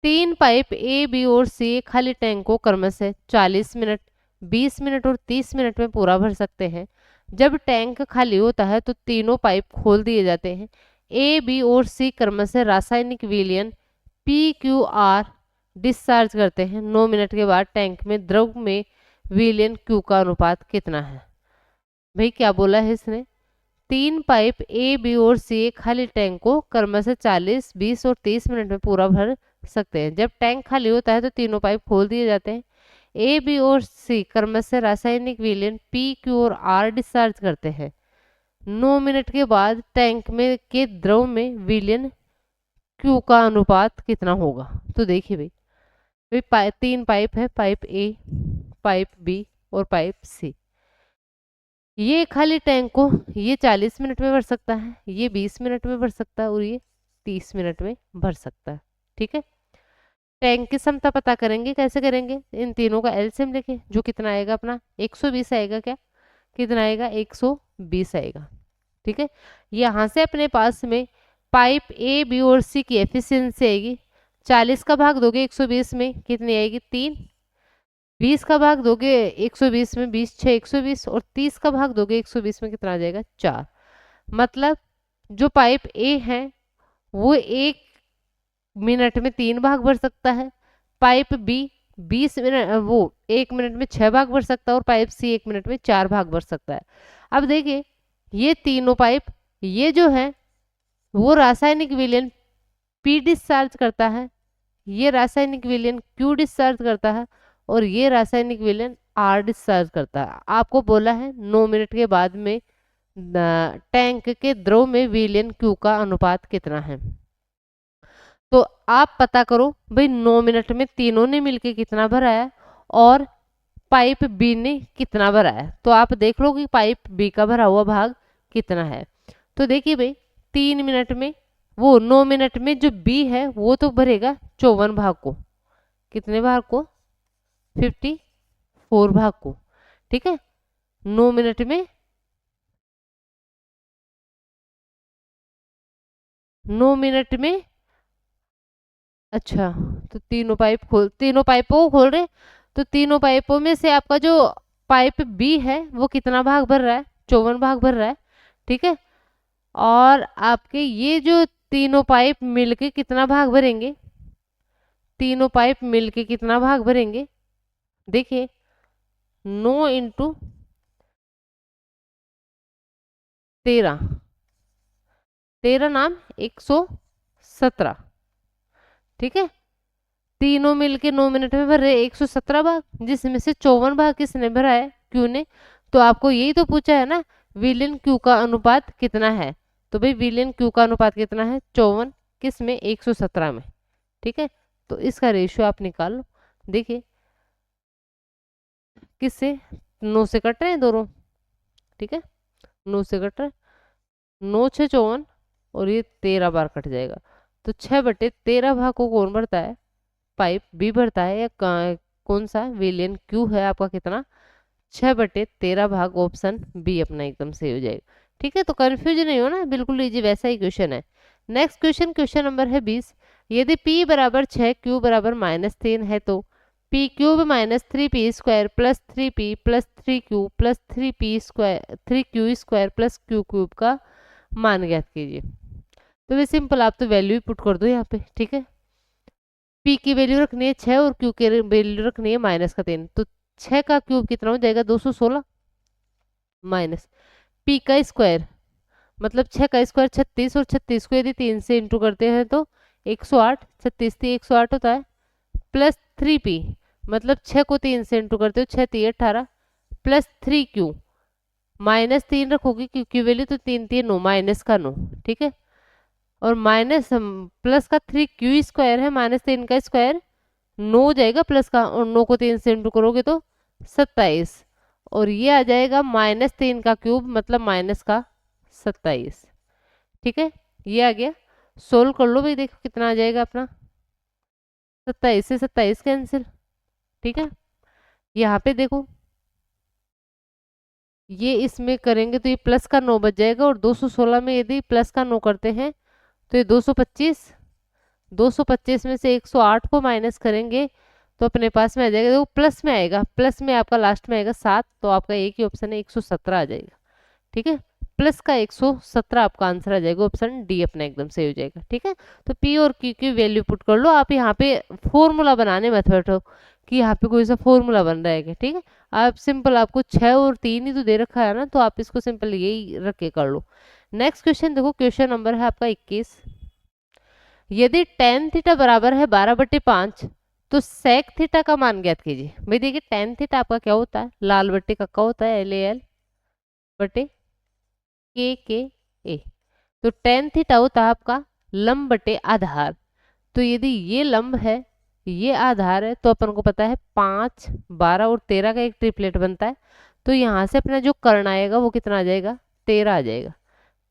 S1: 3 पाइप ए बी और सी खाली टैंक को क्रमशः 40 मिनट, 20 मिनट और 30 मिनट में पूरा भर सकते हैं। जब टैंक खाली होता है तो तीनों पाइप खोल दिए जाते हैं। ए बी और सी क्रमशः रासायनिक विलयन PQR डिस्चार्ज करते हैं। 9 मिनट के बाद टैंक में द्रव में विलयन Q का अनुपात कितना है। भाई क्या बोला है इसने, 3 पाइप ए बी और सी खाली टैंक को क्रमशः 40, 20 और 30 मिनट में पूरा भर सकते हैं। जब टैंक खाली होता है तो तीनों पाइप खोल दिए जाते हैं। ए बी और सी क्रमशः रासायनिक विलयन PQ और R डिस्चार्ज करते हैं। 9 मिनट के बाद टैंक में के द्रव में विलयन Q का अनुपात कितना होगा। तो देखिए भाई 3 पाइप है, पाइप ए, पाइप बी और पाइप सी। ये खाली टैंक को ये 40 मिनट में भर सकता है, ये 20 मिनट में भर सकता है और ये 30 मिनट में भर सकता है। ठीक है, टैंक की क्षमता पता करेंगे, कैसे करेंगे, इन तीनों का एलसीएम लेके, जो कितना आएगा अपना 120 आएगा, क्या कितना आएगा 120 आएगा। ठीक है, यहाँ से अपने पास में पाइप ए बी और सी की एफिशिएंसी आएगी, 40 का भाग दोगे 120 में कितनी आएगी 3, 20 का भाग दोगे 120 में 20 6 120 और 30 का भाग दोगे 120 में कितना आ जाएगा 4। मतलब जो पाइप ए है वो 1 मिनट में 3 भाग भर सकता है, पाइप बी 20 मिनट वो 1 मिनट में 6 भाग भर सकता है और पाइप सी 1 मिनट में 4 भाग भर सकता है। अब देखिए ये तीनों पाइप, ये जो है वो रासायनिक विलयन पी डिस्चार्ज करता है, ये रासायनिक विलयन क्यू डिस्चार्ज करता है और ये रासायनिक विलयन आर डिस्चार्ज करता है। आपको बोला है 9 मिनट के बाद में टैंक के द्रव में विलयन क्यू का अनुपात कितना है। तो आप पता करो भाई 9 मिनट में तीनों ने मिलके कितना भरा है और पाइप बी ने कितना भरा है। तो आप देख लो कि पाइप बी का भरा हुआ भाग कितना है। तो देखिए भाई 3 मिनट में वो 9 मिनट में जो बी है वो तो भरेगा 54 भाग को, कितने भाग को 54 भाग को। ठीक है, 9 मिनट में 9 मिनट में अच्छा, तो तीनों पाइपों को खोल रहे, तो तीनों पाइपों में से आपका जो पाइप बी है वो कितना भाग भर रहा है 54 भाग भर रहा है। ठीक है, और आपके ये जो तीनों पाइप मिलके कितना भाग भरेंगे, तीनों पाइप मिलके कितना भाग भरेंगे, देखिए 9 इंटू 13, 13 नाम 117। ठीक है, तीनों मिलके 9 मिनट में भर रहे 117 भाग, जिसमें से 54 भाग किसने भरा है क्यू ने। तो आपको यही तो पूछा है ना विलयन क्यू का अनुपात कितना है, तो भाई विलयन क्यू का अनुपात कितना है 54 किस में 117 में। ठीक है, तो इसका रेशियो आप निकाल लो। देखिए किससे 9 से कट रहे हैं दोनों। ठीक है, 9 से कट रहे हैं, 9 6 54 और ये 13 बार कट जाएगा। तो 6/13 भाग को कौन भरता है, पाइप बी भरता है, या कौन सा विलयन क्यू है आपका कितना 6/13 भाग, ऑप्शन बी अपना एकदम सही हो जाएगा। ठीक है, तो कंफ्यूज नहीं हो ना, बिल्कुल इजी वैसा ही क्वेश्चन है। नेक्स्ट क्वेश्चन, क्वेश्चन नंबर है 20। यदि p बराबर 6 q बराबर -3 है तो p cube -3p² plus 3p plus 3q plus 3q² plus q cube का मान ज्ञात कीजिए। तो वे सिंपल, आप तो वैल्यू ही पुट कर दो यहाँ पे। ठीक है, p की वैल्यू रखनी है 6 और q की वैल्यू रखनी है -3। तो 6 का क्यूब कितना हो जाएगा 216 माइनस p का स्क्वायर, मतलब 6 का स्क्वायर 36 और 36 को यदि 3 से इंटू करते हैं तो 108, 36 थी 108 होता है, प्लस 3p मतलब 6 को 3 से इंटू करते हो 6 3 18 प्लस 3q -3 रखोगे q की वैल्यू तो 3 3 9 माइनस का 9। ठीक है, और माइनस प्लस का 3q² है, -3 का स्क्वायर 9 हो जाएगा प्लस का, और 9 को 3 से इंटू करोगे तो 27 और ये आ जाएगा -3 का क्यूब मतलब माइनस का 27। ठीक है, ये आ गया, सोल्व कर लो भाई, देखो कितना आ जाएगा अपना 27 से 27 कैंसिल। ठीक है, यहाँ पे देखो ये इसमें करेंगे तो ये प्लस का 9 बच जाएगा, और 216 में यदि प्लस का 9 करते हैं तो ये 225, 225 में से 108 को माइनस करेंगे तो अपने पास में आ जाएगा, देखो प्लस में आएगा, प्लस में आपका लास्ट में आएगा 7, तो आपका एक ही ऑप्शन है 117 आ जाएगा। ठीक है, प्लस का 117 आपका आंसर आ जाएगा, ऑप्शन डी अपना एकदम सही हो जाएगा। ठीक है, तो पी और क्यू की वैल्यू पुट कर लो। आप यहाँ पे फॉर्मूला बनाने मत बैठो कि यहाँ पे कोई सा फॉर्मूला बन रहा है क्या। ठीक है, आप सिंपल, आपको 6 और 3 ही तो दे रखा है ना, तो आप इसको सिंपल यही रख के कर लो। नेक्स्ट क्वेश्चन देखो, क्वेश्चन नंबर है आपका 21। यदि tan थीटा बराबर है 12/5 तो sec थीटा का मान ज्ञात कीजिए। भाई देखिए tan थीटा आपका क्या होता है, लाल बट्टे कक्का होता है, LAL बटे KKA। तो tan थीटा होता है आपका लंब बटे आधार। तो यदि ये लंब है ये आधार है तो अपन को पता है 5 12 और 13 का एक ट्रिपलेट बनता है। तो यहाँ से अपना जो कर्ण आएगा वो कितना आ जाएगा, 13 आ जाएगा।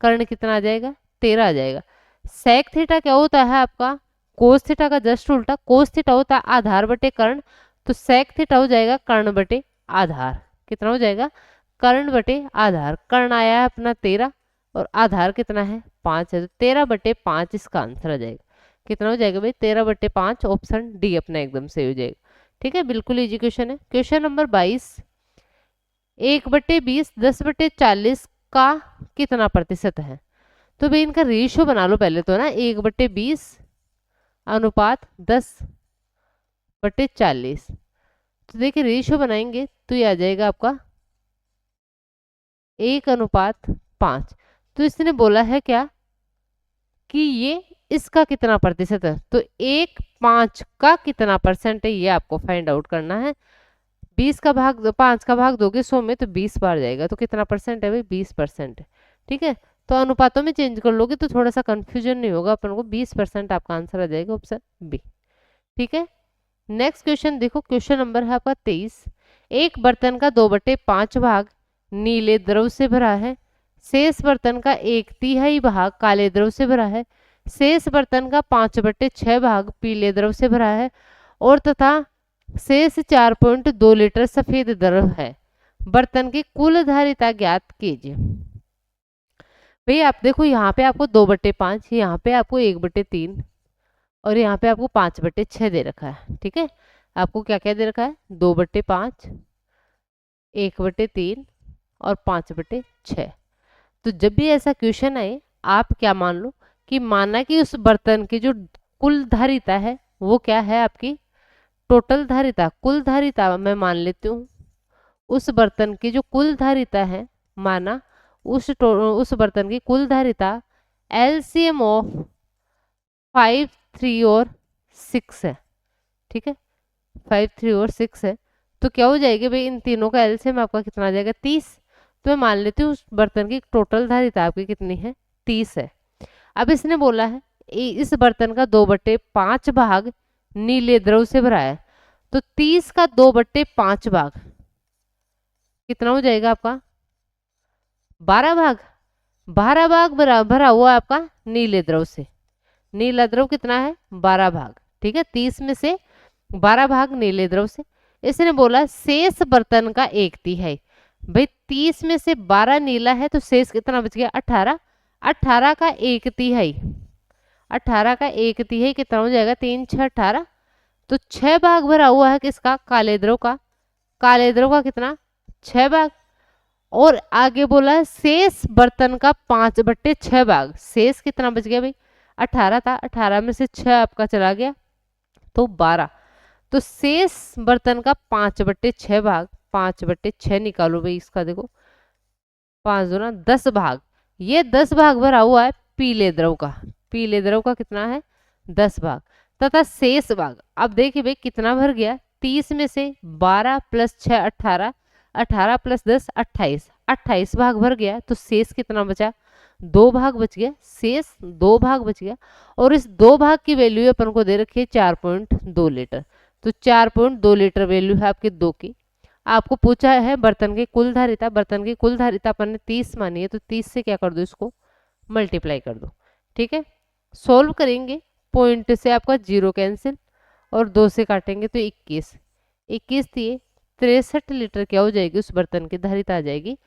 S1: कर्ण कितना आ जाएगा, 13 आ जाएगा। सेक थीटा क्या होता है आपका, कोस थीटा का जस्ट उल्टा। कोस थीटा होता है आधार बटे कर्ण, तो सेक थीटा हो जाएगा कर्ण बटे आधार। कितना हो जाएगा, कर्ण बटे आधार। कर्ण आया है अपना 13 और आधार कितना है, 5 है, तो 13/5 इसका आंसर आ जाएगा। कितना हो जाएगा भाई, 13/5। ऑप्शन डी अपना एकदम सही हो जाएगा। ठीक है, बिल्कुल इजी क्वेश्चन है। क्वेश्चन नंबर 22, 1/20 10/40 का कितना प्रतिशत है। तो भाई इनका रेशियो बना लो पहले तो ना, 1/20 अनुपात 10/40। तो देखिए रेशियो बनाएंगे तो ये आ जाएगा आपका 1:5। तो इसने बोला है क्या कि ये इसका कितना प्रतिशत है, तो 1/5 का कितना परसेंट है ये आपको फाइंड आउट करना है। 20 का भाग 5 का भाग दोगे 100 में तो 20 बार जाएगा, तो कितना परसेंट है भाई, 20% है। ठीक है, तो अनुपातों में चेंज कर लोगे तो थोड़ा सा कंफ्यूजन नहीं होगा अपन को, 20% आपका आंसर आ जाएगा, ऑप्शन बी। ठीक है, नेक्स्ट क्वेश्चन देखो, क्वेश्चन नंबर है आपका 23, एक बर्तन का 2/5 भाग नीले द्रव से भरा है, शेष बर्तन का 1/3 भाग काले द्रव से भरा है, शेष बर्तन का 5/6 भाग पीले द्रव से भरा है, और तथा शेष 4.2 लीटर सफेद द्रव है। बर्तन की कुल धारिता ज्ञात कीजिए। भाई आप देखो यहाँ पे आपको 2/5, यहाँ पे आपको 1/3 और यहाँ पे आपको 5/6 दे रखा है। ठीक है, आपको क्या क्या दे रखा है, 2/5, 1/3 और 5/6। तो जब भी ऐसा क्वेश्चन आए आप क्या मान लो कि माना कि उस बर्तन की जो कुल धारिता है वो क्या है आपकी, टोटल धारिता, कुल धारिता मैं मान लेती हूँ। उस बर्तन की जो कुल धारिता है, माना उस बर्तन की कुल धारिता LCM ऑफ 5, 3 और 6 है। ठीक है, 5, 3 और 6 है, तो क्या हो जाएगी भाई, इन तीनों का LCM आपका कितना आ जाएगा, 30। तो मैं मान लेती हूँ उस बर्तन की टोटल धारिता आपकी कितनी है, 30 है। अब इसने बोला है इस बर्तन का 2/5 भाग नीले द्रव से भरा है, तो 30 का 2/5 भाग कितना हो जाएगा आपका, 12 भाग। 12 भाग भरा हुआ आपका नीले द्रव से। नीला द्रव कितना है, 12 भाग। ठीक है, 30 में से 12 भाग नीले द्रव से। इसने बोला शेष बर्तन का 1/3। भाई 30 में से 12 नीला है तो शेष कितना बच गया, 18। 18 का 1/3, 18 का 1/3 कितना हो जाएगा, 3 6 18। तो 6 भाग भरा हुआ है किसका, काले द्रव का। काले द्रव का कितना, 6 भाग। और आगे बोला है शेष बर्तन का 5/6 भाग। शेष कितना बच गया भाई, 18 था, 18 में से 6 आपका चला गया तो 12। तो शेष बर्तन का 5/6 भाग, 5/6 निकालो भाई इसका, देखो 5 दूना 10 भाग। ये 10 भाग भरा हुआ है पीले द्रव का। पीले द्रव का कितना है, 10 भाग। तथा शेष भाग, अब देखिए भाई कितना भर गया, 30 में से 12 + 6 18, 18 + 10 28, 28 भाग भर गया। तो शेष कितना बचा, 2 भाग बच गया, शेष 2 भाग बच गया। और इस 2 भाग की वैल्यू अपन को दे रखी है 4.2 लीटर। तो 4.2 लीटर वैल्यू है आपके 2 की। आपको पूछा है बर्तन की कुल धारिता। बर्तन की कुल धारिता अपन ने 30 मानी है, तो 30 से क्या कर दो, इसको मल्टीप्लाई कर दो। ठीक है, सोल्व करेंगे, पॉइंट से आपका 0 कैंसिल और 2 से काटेंगे तो 21। 21 दिए 63 लीटर क्या हो जाएगी, उस बर्तन की धारिता आ जाएगी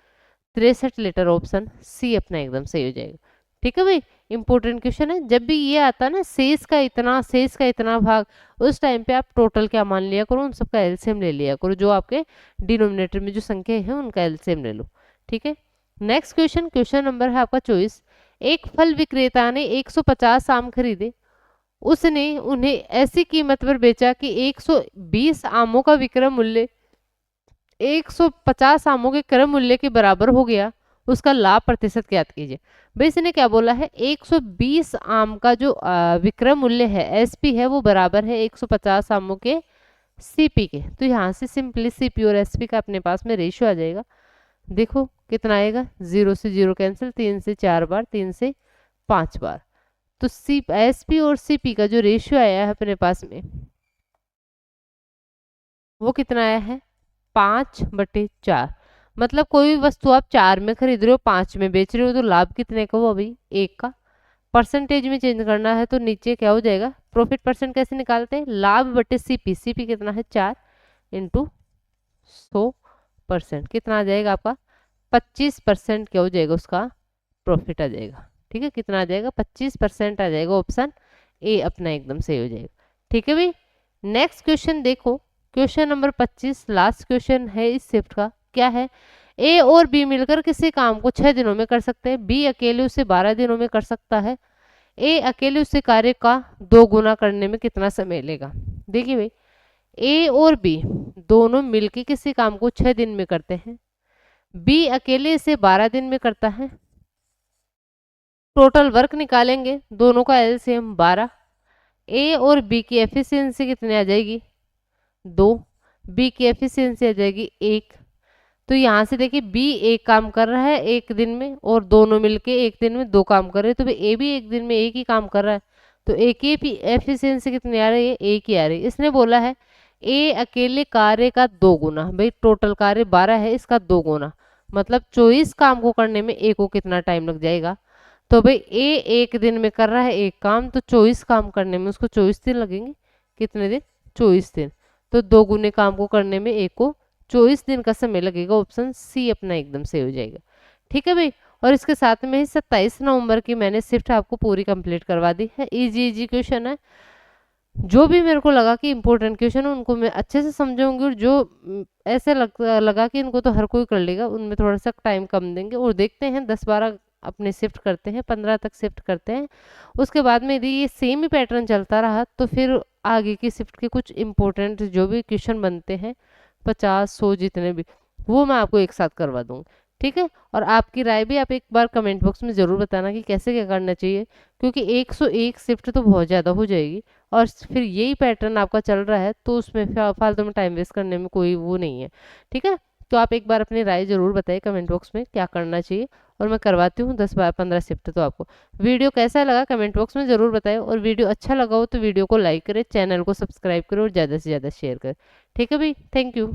S1: 63 लीटर। ऑप्शन सी अपना एकदम सही हो जाएगा। ठीक है भाई, इंपॉर्टेंट क्वेश्चन है। जब भी ये आता है ना शेष का इतना, शेष का इतना भाग, उस टाइम पे आप टोटल क्या मान लिया करो, उन सबका एलसीएम ले लिया करो। जो आपके डिनोमिनेटर में जो संख्या है उनका एलसीएम ले लो। ठीक है, नेक्स्ट क्वेश्चन, क्वेश्चन नंबर है आपका 24। एक फल विक्रेता ने 150 आम खरीदे। उसने उन्हें ऐसी कीमत पर बेचा कि 120 आमों का विक्रय मूल्य 150 आमों के क्रय मूल्य के बराबर हो गया। उसका लाभ प्रतिशत ज्ञात कीजिए। भाई इसने क्या बोला है, 120 आम का जो विक्रय मूल्य है एसपी है वो बराबर है 150 आमों के सीपी के। तो यहाँ से सिंपली सीपी और एसपी का अपने पास में रेशियो आ जाएगा। देखो कितना आएगा, 0 से 0 कैंसिल, 3 से 4 बार, 3 से 5 बार। तो एसपी और सीपी का जो रेशियो आया है अपने पास में वो कितना आया है, 5/4। मतलब कोई भी वस्तु आप 4 में खरीद रहे हो, 5 में बेच रहे हो, तो लाभ कितने का हुआ भाई? 1 का। परसेंटेज में चेंज करना है तो नीचे क्या हो जाएगा? प्रॉफिट परसेंट कैसे निकालते हैं? लाभ बटे सीपी। सीपी कितना है? 4 इंटू 100%, कितना आ जाएगा आपका? 25% क्या हो जाएगा उसका? प्रॉफिट आ जाएगा। ठीक है, कितना आ जाएगा? 25% आ जाएगा। ऑप्शन ए अपना एकदम सही हो जाएगा। ठीक है भाई, नेक्स्ट क्वेश्चन देखो, क्वेश्चन नंबर 25 लास्ट क्वेश्चन है इस शिफ्ट का। क्या है? ए और बी मिलकर किसी काम को 6 दिनों में कर सकते हैं, बी अकेले उसे 12 दिनों में कर सकता है। ए अकेले उसे कार्य का 2 गुना करने में कितना समय लेगा? देखिए भाई, ए और बी दोनों मिलकर किसी काम को 6 दिन में करते हैं, बी अकेले इसे 12 दिन में करता है। टोटल वर्क निकालेंगे, दोनों का एलसीएम 12। ए और बी की एफिशिएंसी कितनी आ जाएगी? 2। बी की एफिशिएंसी आ जाएगी 1। तो यहाँ से देखिए बी एक काम कर रहा है एक दिन में और दोनों मिलके एक दिन में 2 काम कर रहे हैं, तो भाई ए भी एक दिन में एक ही काम कर रहा है, तो ए की एफिशिएंसी कितनी आ रही है? 1 ही आ रही है। इसने बोला है ए अकेले कार्य का 2 गुना, भाई टोटल कार्य 12 है, इसका 2 गुना, मतलब 24 काम को करने में ए को कितना टाइम लग जाएगा? तो भाई ए एक दिन में कर रहा है एक काम, तो 24 काम करने में उसको 24 दिन लगेंगे। कितने दिन? 24 दिन। तो 2 गुने काम को करने में ए को 24 दिन का समय लगेगा। ऑप्शन सी अपना एकदम सही हो जाएगा। ठीक है भाई, और इसके साथ में ही 27 नवंबर की मैंने शिफ्ट आपको पूरी कंप्लीट करवा दी है। इजी इजी क्वेश्चन है, जो भी मेरे को लगा कि इंपॉर्टेंट क्वेश्चन है उनको मैं अच्छे से समझाऊंगी, और जो ऐसे लगा कि इनको तो हर कोई कर लेगा, उनमें थोड़ा सा टाइम कम देंगे। और देखते हैं 10-12 अपने शिफ्ट करते हैं, 15 तक शिफ्ट करते हैं। उसके बाद में यदि ये सेम ही पैटर्न चलता रहा तो फिर आगे की शिफ्ट के कुछ इंपॉर्टेंट जो भी क्वेश्चन बनते हैं 50-100 जितने भी, वो मैं आपको एक साथ करवा दूंगी। ठीक है, और आपकी राय भी आप एक बार कमेंट बॉक्स में ज़रूर बताना कि कैसे क्या करना चाहिए, क्योंकि 101 शिफ्ट तो बहुत ज़्यादा हो जाएगी, और फिर यही पैटर्न आपका चल रहा है तो उसमें फालतू में टाइम वेस्ट करने में कोई वो नहीं है। ठीक है, तो आप एक बार अपनी राय ज़रूर बताइए कमेंट बॉक्स में क्या करना चाहिए, और मैं करवाती हूँ 10-15 शिफ्ट। तो आपको वीडियो कैसा लगा कमेंट बॉक्स में ज़रूर बताएं, और वीडियो अच्छा लगा हो तो वीडियो को लाइक करें, चैनल को सब्सक्राइब करें और ज़्यादा से ज़्यादा शेयर करें। ठीक है भाई, थैंक यू।